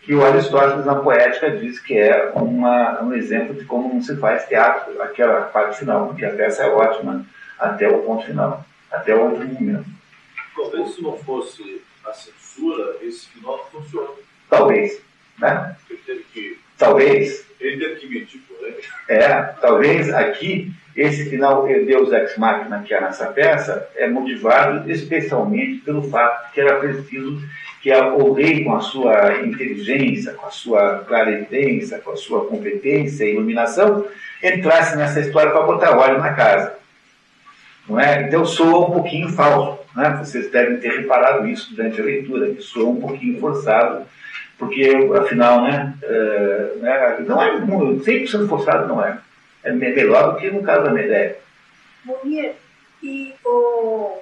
que o Aristóteles na Poética diz que é um exemplo de como não se faz teatro, aquela parte final, porque a peça é ótima até o ponto final, até o último momento. Talvez se não fosse a censura, esse final não funciona. Talvez, né? Talvez. Ele teve que mentir, porém. Talvez aqui, esse final Deus ex machina que há nessa peça é motivado especialmente pelo fato de que era preciso que o rei, com a sua inteligência, com a sua clarividência, com a sua competência e iluminação, entrasse nessa história para botar óleo na casa. Não é? Então soa um pouquinho falso. Né? Vocês devem ter reparado isso durante a leitura, que soa um pouquinho forçado, porque, afinal, não é 100% forçado, não é. é melhor do que no caso da Medea. Mulher, e o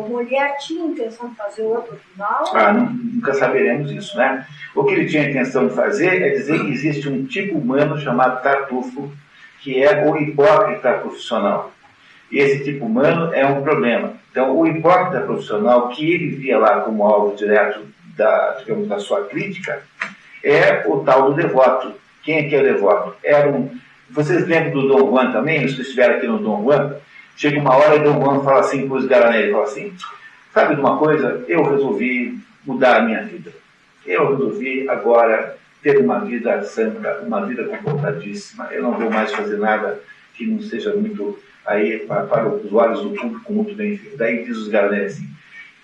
mulher tinha intenção de fazer outro final? Nunca saberemos isso, né? O que ele tinha a intenção de fazer é dizer que existe um tipo humano chamado Tartufo, que é o hipócrita profissional. E esse tipo humano é um problema. Então, o hipócrita profissional, que ele via lá como alvo direto da sua crítica, é o tal do devoto. Quem é que é o devoto? Vocês lembram do Dom Juan também? Se vocês estiverem aqui no Dom Juan, chega uma hora e Dom Juan fala assim para os Garanelli, fala assim, sabe de uma coisa? Eu resolvi mudar a minha vida. Eu resolvi agora ter uma vida santa, uma vida comportadíssima. Eu não vou mais fazer nada que não seja muito aí para os olhos do público muito bem feito. Daí diz os Garanelli assim,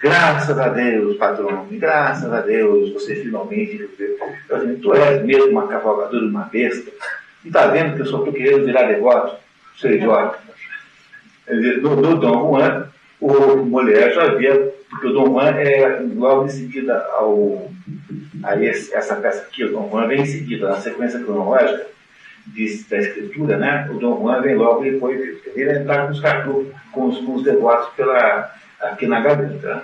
graças a Deus, patrão, graças a Deus, você finalmente... Eu digo, tu és mesmo uma cavalgadora, uma besta. Não está vendo que eu só estou querendo virar devoto? Seu idiota. Do Dom Juan, o mulher já havia... Porque o Dom Juan é logo em seguida essa peça aqui, o Dom Juan vem em seguida, na sequência cronológica da escritura, né? O Dom Juan vem logo depois, ele entrar com os devotos aqui na garganta.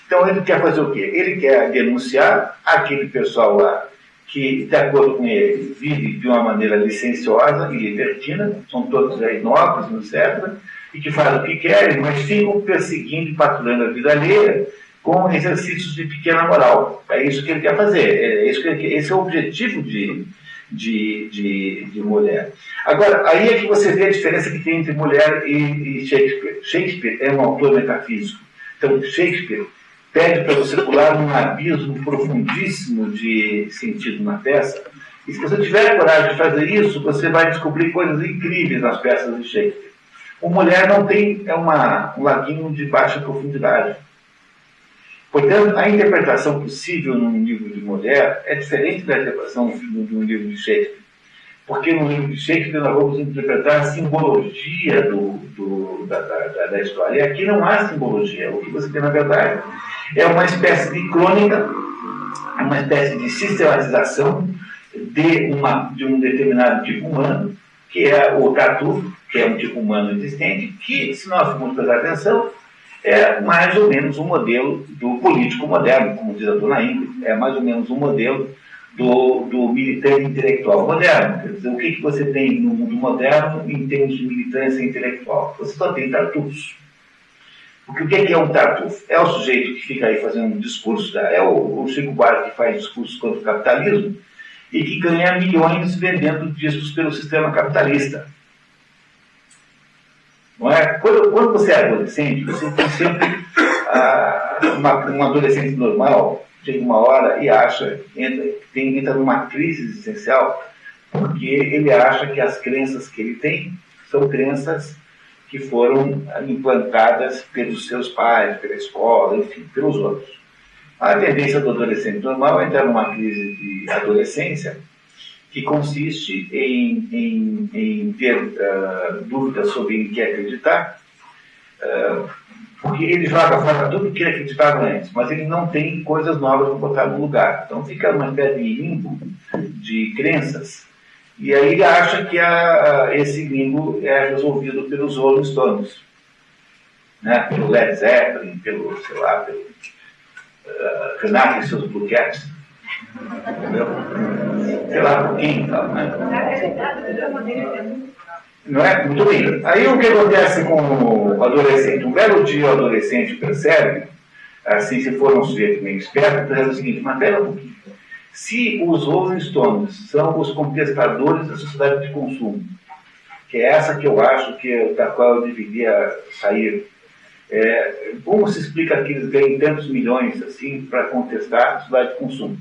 Então ele quer fazer o quê? Ele quer denunciar aquele pessoal lá que, de acordo com ele, vive de uma maneira licenciosa e libertina, são todos aí nobres, etc., e que fazem o que querem, mas ficam perseguindo e patrulhando a vida alheia com exercícios de pequena moral. É isso que ele quer fazer, esse é o objetivo de mulher. Agora, aí é que você vê a diferença que tem entre mulher e Shakespeare. Shakespeare é um autor metafísico. Então, Shakespeare pede para você pular num abismo profundíssimo de sentido na peça. E se você tiver coragem de fazer isso, você vai descobrir coisas incríveis nas peças de Shakespeare. O mulher não tem um laguinho de baixa profundidade. Portanto, a interpretação possível num livro de mulher é diferente da interpretação de um livro de Shakespeare. Porque no livro de Shakespeare nós vamos interpretar a simbologia da história. E aqui não há simbologia. O que você tem, na verdade, é uma espécie de crônica, uma espécie de sistematização de um determinado tipo humano, que é o Tartufo, que é um tipo humano existente, que, se nós formos prestar atenção, é mais ou menos um modelo do político moderno, como diz a dona Ingrid, é mais ou menos um modelo do militante intelectual moderno. Quer dizer, o que você tem no mundo moderno em termos de militância intelectual? Você só tem tartufos. Porque o que é um tartufo? É o sujeito que fica aí fazendo um discurso, é o Chico Buarque que faz discursos contra o capitalismo e que ganha milhões vendendo discos pelo sistema capitalista. Não é? Quando você é adolescente, você tem sempre um adolescente normal, chega uma hora e entra numa crise existencial, porque ele acha que as crenças que ele tem são crenças que foram implantadas pelos seus pais, pela escola, enfim, pelos outros. A tendência do adolescente normal é entrar numa crise de adolescência que consiste em ter dúvidas sobre em que acreditar, porque ele joga fora tudo que ele acreditava antes, mas ele não tem coisas novas para botar no lugar. Então fica numa espécie de limbo de crenças, e aí ele acha que esse limbo é resolvido pelos Rolling Stones, né? Pelo Led Zeppelin, pelo Renato e seus Blue Cats. Entendeu? Sei lá por quem e tal, né? Não é? Muito bem. Aí o que acontece com o adolescente? Um belo dia o adolescente percebe, assim, se for um sujeito meio esperto, percebe o seguinte, mas pera um pouquinho. Se os Rolling Stones são os contestadores da sociedade de consumo, que é essa que eu acho da qual eu deveria sair, como se explica que eles ganham tantos milhões assim para contestar a sociedade de consumo?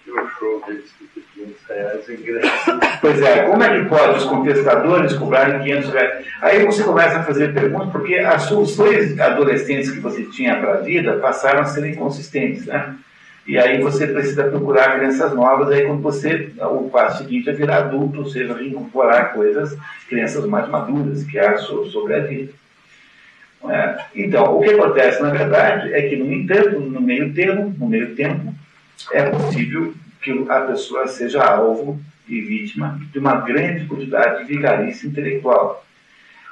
O show deles custa R$500 em ingresso. Pois é, como é que pode os contestadores cobrarem R$500? Aí você começa a fazer perguntas, porque as soluções adolescentes que você tinha para a vida passaram a ser inconsistentes, né? E aí você precisa procurar crenças novas, aí quando o passo seguinte é virar adulto, ou seja, incorporar crenças mais maduras que há sobre a vida. Então, o que acontece, na verdade, é que, no entanto, no meio tempo, é possível que a pessoa seja alvo e vítima de uma grande quantidade de vigarice intelectual.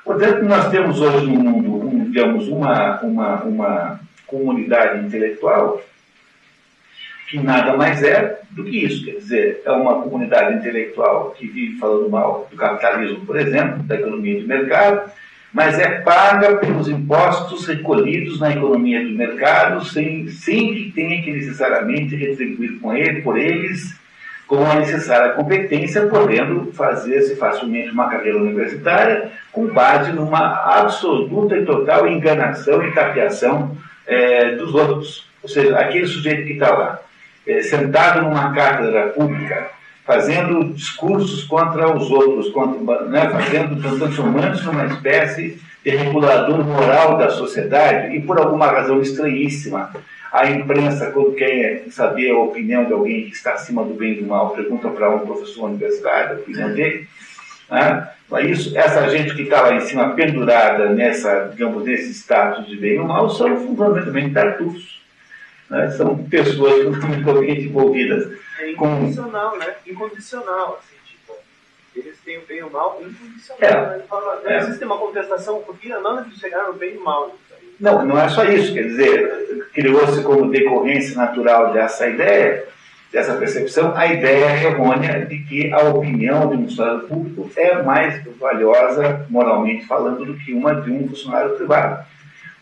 Portanto, nós temos hoje no mundo, digamos, uma comunidade intelectual que nada mais é do que isso. Quer dizer, é uma comunidade intelectual que vive falando mal do capitalismo, por exemplo, da economia de mercado, mas é paga pelos impostos recolhidos na economia do mercado sem que tenha que necessariamente retribuir por eles com a necessária competência, podendo fazer-se facilmente uma carreira universitária com base numa absoluta e total enganação e tapeação dos outros. Ou seja, aquele sujeito que está lá, sentado numa cátedra pública, fazendo discursos contra os outros, transformando-se numa espécie de regulador moral da sociedade, e por alguma razão estranhíssima, a imprensa, quando quer saber a opinião de alguém que está acima do bem e do mal, pergunta para um professor universitário a opinião dele. Né? Essa gente que está lá em cima, pendurada nesse status de bem e do mal, são fundamentalmente tartufos. Né? São pessoas fundamentalmente envolvidas. É incondicional, né? Incondicional, assim, tipo, eles têm o bem e o mal incondicional. Né? Não existe uma contestação, porque não eles chegaram no bem e o mal. Não é só isso, quer dizer, criou-se como decorrência natural dessa ideia, dessa percepção, a ideia errônea de que a opinião de um funcionário público é mais valiosa, moralmente falando, do que uma de um funcionário privado.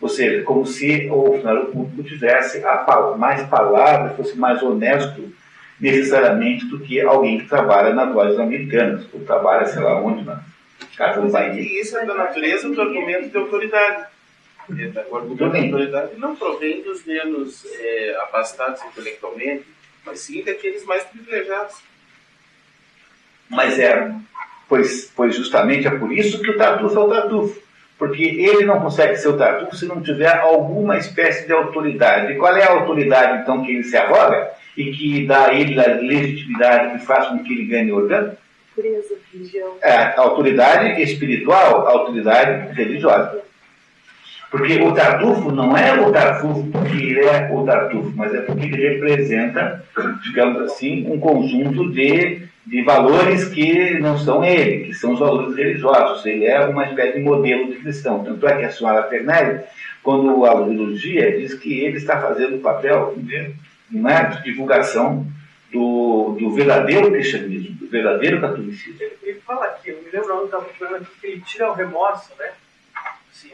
Ou seja, como se o funcionário público tivesse mais palavra, fosse mais honesto necessariamente do que alguém que trabalha nas lojas americanas, ou trabalha, sei lá onde, na casa do país. E isso é da natureza do argumento de autoridade. O argumento de autoridade não provém dos menos abastados intelectualmente, mas sim daqueles mais privilegiados. Mas pois justamente é por isso que o Tartufo é o Tartufo. Porque ele não consegue ser o Tartufo se não tiver alguma espécie de autoridade. E qual é a autoridade, então, que ele se arroga e que dá a ele a legitimidade que faz com que ele ganhe orgulho? Religião. A autoridade espiritual, a autoridade religiosa. Porque o Tartufo não é o Tartufo porque ele é o Tartufo, mas é porque ele representa, digamos assim, um conjunto de valores que não são ele, que são os valores religiosos. Ele é uma espécie de modelo de cristão. Tanto é que a senhora Fernelli, quando a elogia, diz que ele está fazendo o papel de divulgação do verdadeiro cristianismo, do verdadeiro catolicismo. Ele fala aqui, eu me lembro onde estava falando aqui, que ele tira o remorso, né? Assim,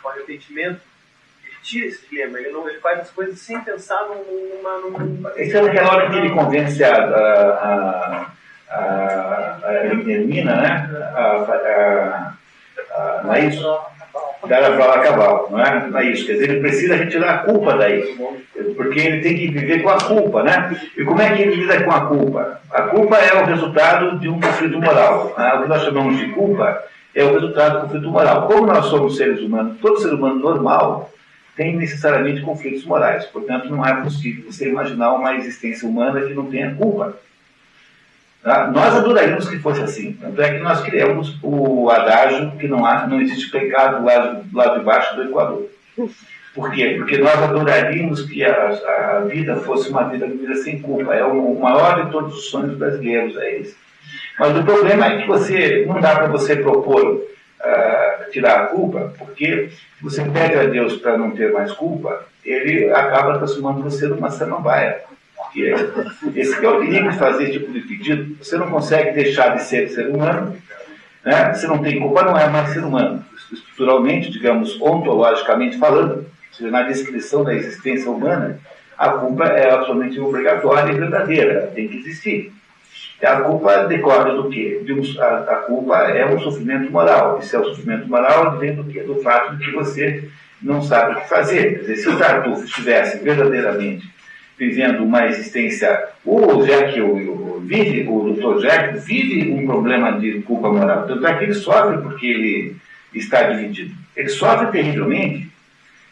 o arrependimento, ele tira esse dilema, ele faz as coisas sem pensar numa... Esse é naquela hora que ele convence a Hermina, né? Não é isso? Dá para lá cavalo, não é isso? Quer dizer, ele precisa retirar a culpa daí, porque ele tem que viver com a culpa, né? E como é que ele lida com a culpa? A culpa é o resultado de um conflito moral. Né? O que nós chamamos de culpa é o resultado do conflito moral. Como nós somos seres humanos, todo ser humano normal tem necessariamente conflitos morais. Portanto, não é possível você imaginar uma existência humana que não tenha culpa. Tá? Nós adoraríamos que fosse assim. Tanto é que nós criamos o adágio que não existe pecado do lado de baixo do Equador. Por quê? Porque nós adoraríamos que a vida fosse uma vida sem culpa. É o maior de todos os sonhos brasileiros, é esse. Mas o problema é que não dá para você propor tirar a culpa, porque se você pede a Deus para não ter mais culpa, ele acaba transformando você numa samambaia. Porque esse que é o perigo de fazer esse tipo de pedido. Você não consegue deixar de ser humano, né? Você não tem culpa, não é mais ser humano. Estruturalmente, digamos, ontologicamente falando, ou seja, na descrição da existência humana, a culpa é absolutamente obrigatória e verdadeira, tem que existir. A culpa decorre do quê? A culpa é um sofrimento moral. Esse é o sofrimento moral vem do quê? Do fato de que você não sabe o que fazer. Quer dizer, se o Tartufo estivesse verdadeiramente vivendo uma existência... O Dr. Jekyll vive um problema de culpa moral. Tanto é que ele sofre porque ele está dividido. Ele sofre terrivelmente.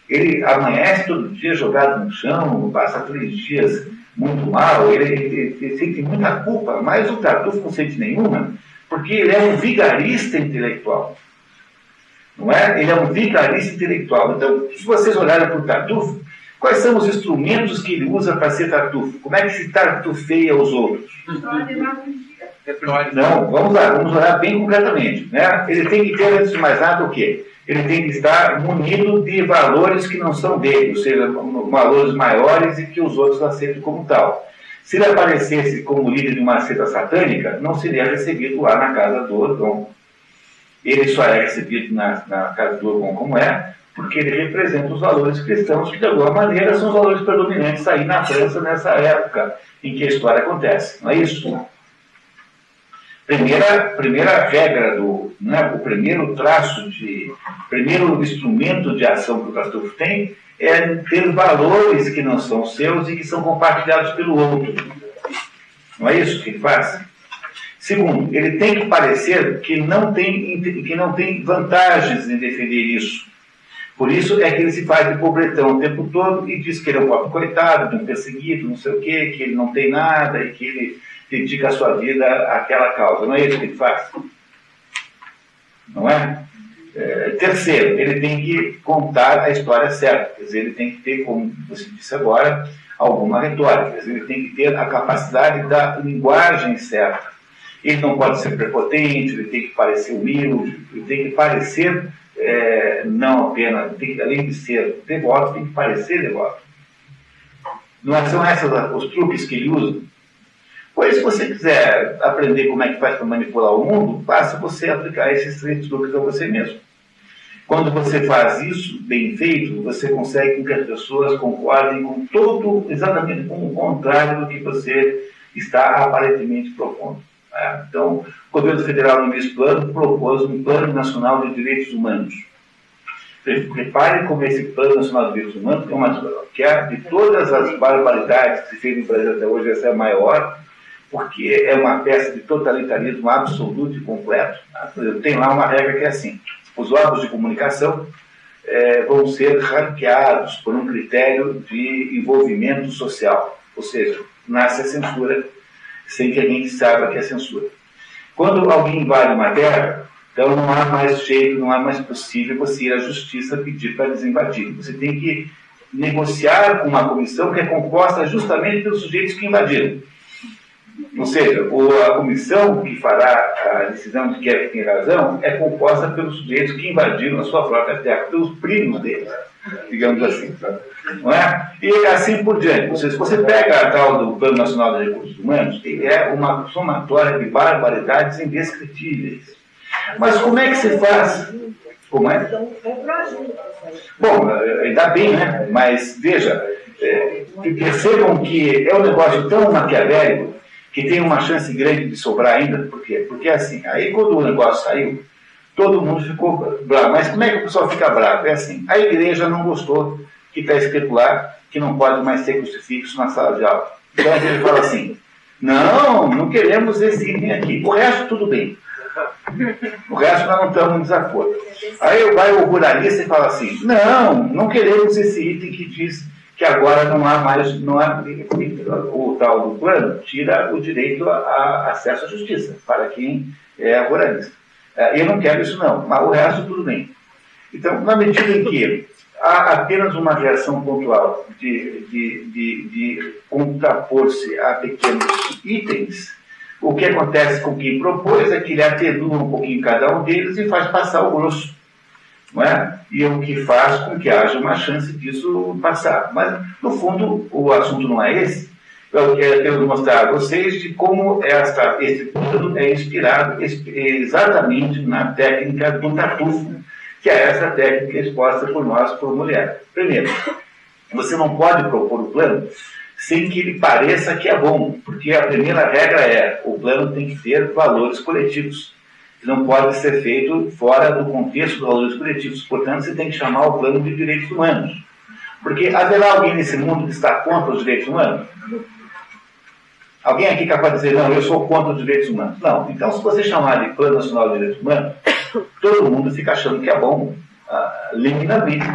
Ele amanhece todo dia jogado no chão, passa 3 dias muito mal, ele sente muita culpa, mas o Tartufo não sente nenhuma, porque ele é um vigarista intelectual. Não é? Ele é um vigarista intelectual. Então, se vocês olharem para o Tartufo, Quais são os instrumentos que ele usa para ser tartufo? Como é que se tartufeia os outros? Não, vamos olhar bem concretamente. Né? Ele tem que ter, antes de mais nada, o quê? Ele tem que estar munido de valores que não são dele, ou seja, valores maiores e que os outros aceitam como tal. Se ele aparecesse como líder de uma seita satânica, não seria recebido lá na casa do Orgon. Ele só é recebido na casa do Orgon como é, porque ele representa os valores cristãos, que de alguma maneira são os valores predominantes aí na França nessa época em que a história acontece. Não é isso? Primeira regra o primeiro primeiro instrumento de ação que o tartufo tem é ter valores que não são seus e que são compartilhados pelo outro. Não é isso que ele faz? Segundo, ele tem que parecer que não tem vantagens em defender isso. Por isso é que ele se faz de pobretão o tempo todo e diz que ele é um pobre coitado, de um perseguido, não sei o quê, que ele não tem nada e que ele dedica a sua vida àquela causa. Não é isso que ele faz? Não é? Terceiro, ele tem que contar a história certa. Quer dizer, ele tem que ter, como você disse agora, alguma retórica. Quer dizer, ele tem que ter a capacidade da linguagem certa. Ele não pode ser prepotente, ele tem que parecer humilde, ele tem que parecer, não apenas, além de ser devoto, tem que parecer devoto. Não são esses os truques que ele usa? Pois, se você quiser aprender como é que faz para manipular o mundo, basta você aplicar esses 3 truques a você mesmo. Quando você faz isso bem feito, você consegue que as pessoas concordem com exatamente com o contrário do que você está aparentemente propondo. Então, o governo federal, no mesmo plano, propôs um Plano Nacional de Direitos Humanos. Reparem como esse Plano Nacional de Direitos Humanos de todas as barbaridades que se fez no Brasil até hoje, essa é a maior, porque é uma peça de totalitarismo absoluto e completo. Tem lá uma regra que é assim: os órgãos de comunicação vão ser ranqueados por um critério de envolvimento social, ou seja, nasce a censura sem que alguém saiba que é censura. Quando alguém invade uma terra, então não há mais jeito, não há mais possível você ir à justiça pedir para desinvadir. Você tem que negociar com uma comissão que é composta justamente pelos sujeitos que invadiram. Ou seja, a comissão que fará a decisão de quem é que tem razão é composta pelos sujeitos que invadiram a sua própria terra, pelos primos deles, digamos assim. Não é? E assim por diante. Ou seja, se você pega a tal do Plano Nacional de Recursos Humanos, ele é uma somatória de barbaridades indescritíveis. Mas como é que se faz? Como é? Bom, ainda bem, né? Mas veja, percebam que é um negócio tão maquiavélico que tem uma chance grande de sobrar ainda. Por quê? Porque assim, aí quando o negócio saiu, todo mundo ficou bravo. Mas como é que o pessoal fica bravo? É assim, a igreja não gostou que está escrito lá que não pode mais ter crucifixo na sala de aula. Então a gente fala assim, não queremos esse item aqui. O resto tudo bem. O resto nós não estamos em desacordo. Aí vai o ruralista e fala assim, não queremos esse item que diz que agora não há o tal do plano, tira o direito a acesso à justiça para quem é ruralista. Eu não quero isso não, mas o resto tudo bem. Então, na medida em que há apenas uma reação pontual de contrapor-se a pequenos itens, o que acontece com quem propôs é que ele atenua um pouquinho cada um deles e faz passar o grosso. Não é? E é o que faz com que haja uma chance disso passar. Mas, no fundo, o assunto não é esse. Eu quero mostrar a vocês de como esse plano é inspirado exatamente na técnica do tartufo, que é essa técnica exposta por nós, por mulher. Primeiro, você não pode propor o plano sem que ele pareça que é bom, porque a primeira regra é, o plano tem que ter valores coletivos. Não pode ser feito fora do contexto dos valores coletivos. Portanto, você tem que chamar o plano de direitos humanos. Porque haverá alguém nesse mundo que está contra os direitos humanos? Alguém aqui capaz de dizer, não, eu sou contra os direitos humanos? Não. Então, se você chamar de Plano Nacional de Direitos Humanos, todo mundo fica achando que é bom, liminarmente.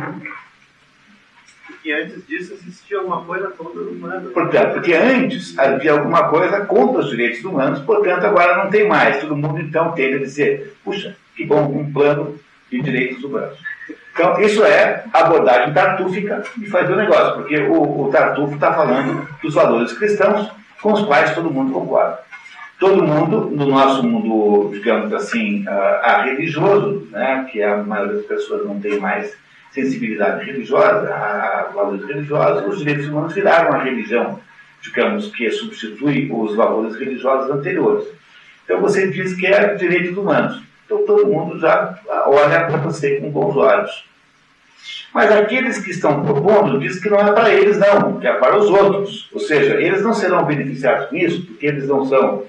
E antes disso existia alguma coisa contra os humanos. Portanto, porque antes havia alguma coisa contra os direitos humanos, portanto, agora não tem mais. Todo mundo, então, tende a dizer, puxa, que bom, um plano de direitos humanos. Então, isso é a abordagem tartúfica de fazer o negócio, porque o Tartufo está falando dos valores cristãos com os quais todo mundo concorda. Todo mundo, no nosso mundo, digamos assim, religioso, né, que a maioria das pessoas não tem mais sensibilidade religiosa, a valores religiosos, os direitos humanos viraram a religião, digamos, que substitui os valores religiosos anteriores. Então você diz que é direitos humanos. Então todo mundo já olha para você com bons olhos. Mas aqueles que estão propondo dizem que não é para eles não, que é para os outros. Ou seja, eles não serão beneficiados com isso, porque eles não são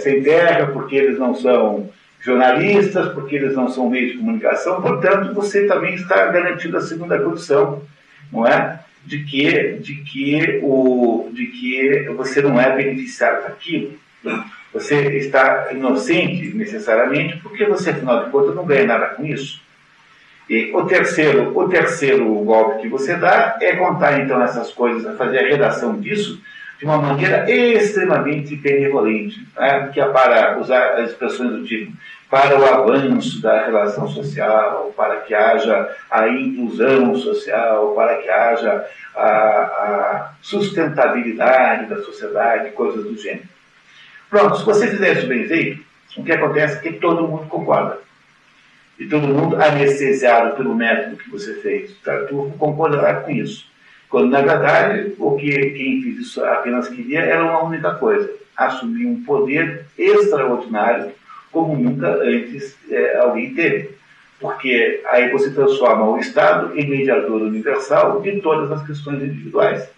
sem terra, porque eles não são jornalistas, porque eles não são meios de comunicação. Portanto, você também está garantindo a segunda condição, não é? De que você não é beneficiado daquilo. Você está inocente, necessariamente, porque você, afinal de contas, não ganha nada com isso. E o terceiro golpe que você dá é contar, então, essas coisas, fazer a redação disso de uma maneira extremamente benevolente, né? Que é para usar as expressões do tipo, para o avanço da relação social, para que haja a inclusão social, para que haja a sustentabilidade da sociedade, coisas do gênero. Pronto, se você fizer isso bem feito, o que acontece é que todo mundo concorda. E todo mundo, anestesiado pelo método que você fez, Tartufo, concordará com isso. Quando, na verdade, o que quem fez isso apenas queria era uma única coisa: assumir um poder extraordinário como nunca antes alguém teve. Porque aí você transforma o Estado em mediador universal de todas as questões individuais.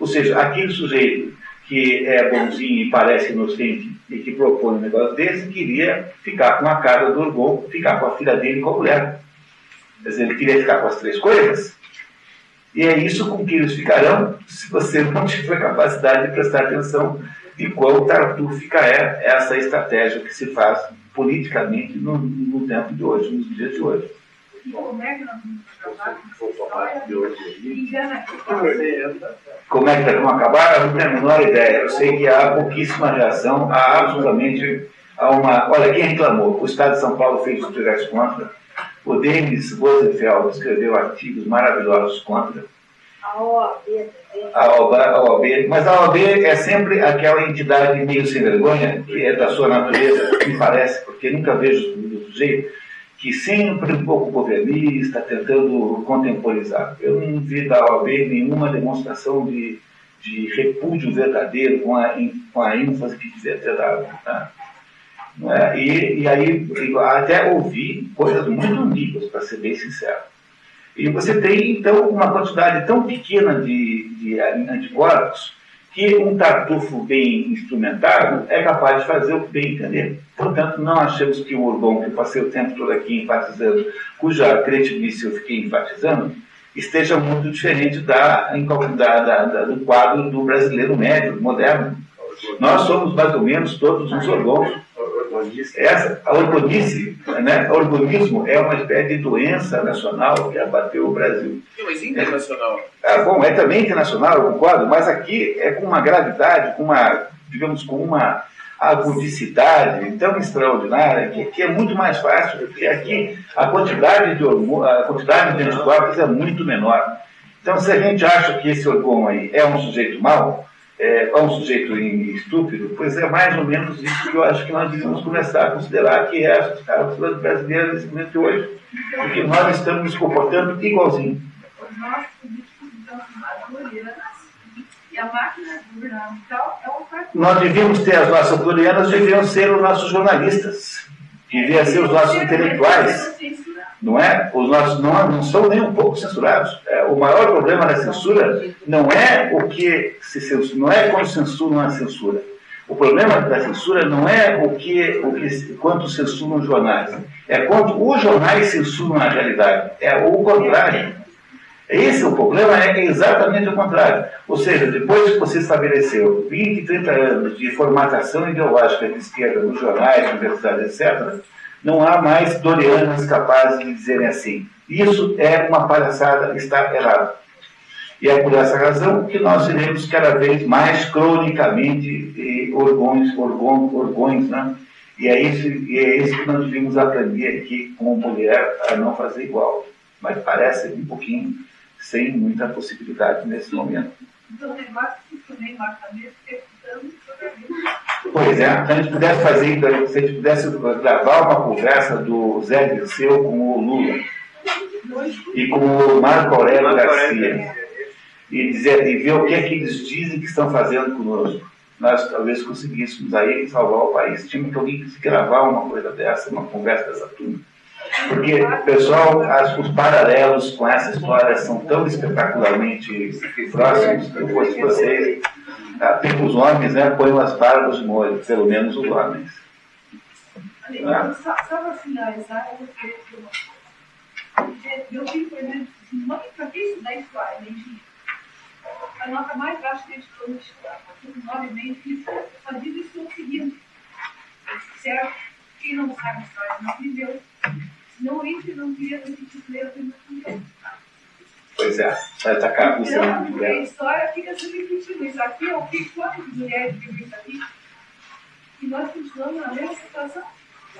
Ou seja, aquele sujeito que é bonzinho e parece inocente e que propõe um negócio desse, queria ficar com a cara do Orgon, ficar com a filha dele e com a mulher. Quer dizer, ele queria ficar com as três coisas. E é isso com que eles ficarão se você não tiver capacidade de prestar atenção de quão tartúfica é essa estratégia que se faz politicamente no tempo de hoje, nos dias de hoje. Como é que nós vamos acabar com essa história? Como é que vamos acabar? Eu não tenho a menor ideia. Eu sei que há pouquíssima reação, há absolutamente Olha, quem reclamou? O Estado de São Paulo fez tutoriais contra. O Denis Rosenfeld escreveu artigos maravilhosos contra. A OAB também. A OAB, mas a OAB é sempre aquela entidade meio sem vergonha, que é da sua natureza, me parece, porque nunca vejo do sujeito que sempre um pouco governista, tentando contemporizar. Eu não vi da OAB nenhuma demonstração de repúdio verdadeiro com a ênfase que devia ter dado. Tá? Não é? E aí até ouvi coisas muito ambíguas, para ser bem sincero. E você tem, então, uma quantidade tão pequena de anticorpos que um tartufo bem instrumentado é capaz de fazer o que bem entender. Portanto, não achamos que o Orgon, que eu passei o tempo todo aqui enfatizando, cuja cretibice eu fiquei enfatizando, esteja muito diferente do quadro do brasileiro médio, moderno. Nós somos mais ou menos todos uns Orgons. A orgonice, né? O orgonismo é uma espécie de doença nacional que abateu o Brasil. Mas internacional. Bom, é também internacional, eu concordo, mas aqui é com uma gravidade, com uma agudicidade tão extraordinária que é muito mais fácil, porque aqui a quantidade de anticorpos é muito menor. Então, se a gente acha que esse Orgon aí é um sujeito mau, é um sujeito estúpido, pois é mais ou menos isso que eu acho que nós devemos começar a considerar que é a sociedade brasileira nesse momento de hoje. Porque nós estamos nos comportando igualzinho. Nós políticos, então, madurianas, e a máquina governamental é um partido. Nós devíamos ter as nossas madurianas, deviam ser os nossos jornalistas, deviam ser os nossos intelectuais. Não é? Os nossos não são nem um pouco censurados. O maior problema da censura não é o que se censura, não é quando censuram a censura. O problema da censura não é quanto censuram os jornais, é quanto os jornais censuram a realidade. É o contrário. Esse é o problema, é exatamente o contrário. Ou seja, depois que você estabeleceu 20, 30 anos de formatação ideológica de esquerda nos jornais, universidades, etc., não há mais dorianas capazes de dizerem assim: isso é uma palhaçada, está errado. E é por essa razão que nós seremos cada vez mais cronicamente orgões, né? E é isso que nós devemos aprender aqui como mulher a não fazer igual. mas parece um pouquinho sem muita possibilidade nesse momento. Então, o negócio que também marca mesmo, escutando sobre a vida. Pois é, se a gente pudesse fazer, se a gente pudesse gravar uma conversa do Zé Dirceu com o Lula e com o Marco Aurélio Garcia e ver o que é que eles dizem que estão fazendo conosco, nós talvez conseguíssemos aí salvar o país. Tinha que alguém gravar uma coisa dessa, uma conversa dessa turma. Porque, pessoal, os paralelos com essa história são tão espetacularmente próximos que eu fosse vocês. Os homens, né, põem as barbas de molho, pelo menos os homens. Só para finalizar, eu gostaria de dizer uma coisa. Meu filho, por exemplo, mãe, para que estudar história? A nota mais baixa que ele estudou no vestibular, porque 9 meses, só diz isso o seguinte: certo? Quem não sabe história não viveu. Não entra, não queria repetir ler a primeira coisa. Pois é, vai atacar a Então, a história fica se repetindo. Isso aqui é o que quantas mulheres vivem isso aqui? E nós continuamos na mesma situação.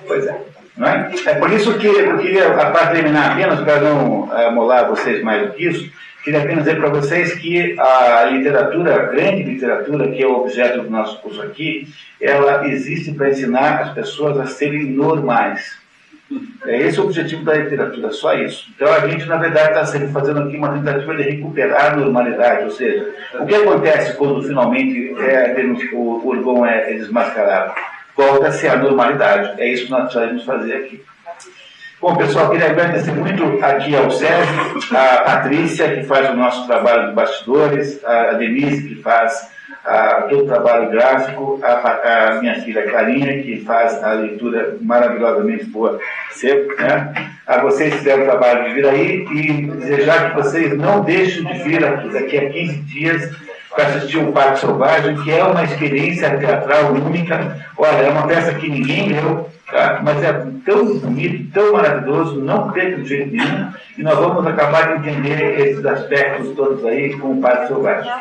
Pois é. Não é? É por isso que eu queria, para terminar apenas, para não amolar vocês mais do que isso, queria apenas dizer para vocês que a literatura, a grande literatura, que é o objeto do nosso curso aqui, ela existe para ensinar as pessoas a serem normais. Esse é o objetivo da literatura, só isso. Então a gente, na verdade, está sempre fazendo aqui uma tentativa de recuperar a normalidade, ou seja, o que acontece quando finalmente o Orgon é desmascarado? Volta-se à normalidade. É isso que nós precisamos fazer aqui. Bom, pessoal, queria agradecer muito aqui ao Sérgio, a Patrícia, que faz o nosso trabalho de bastidores, a Denise, que faz todo o trabalho gráfico, a minha filha Clarinha, que faz a leitura maravilhosamente boa sempre, né? A vocês que fizeram o trabalho de vir aí e desejar que vocês não deixem de vir aqui daqui a 15 dias para assistir o Parque Selvagem, que é uma experiência teatral única. Olha, é uma peça que ninguém leu, tá? Mas é tão bonito, tão maravilhoso, não perca de jeito nenhum, e nós vamos acabar de entender esses aspectos todos aí com o Parque Selvagem.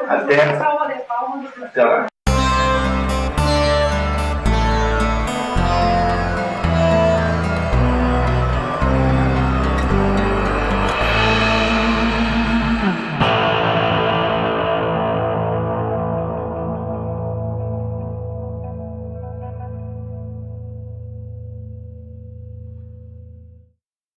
Até lá.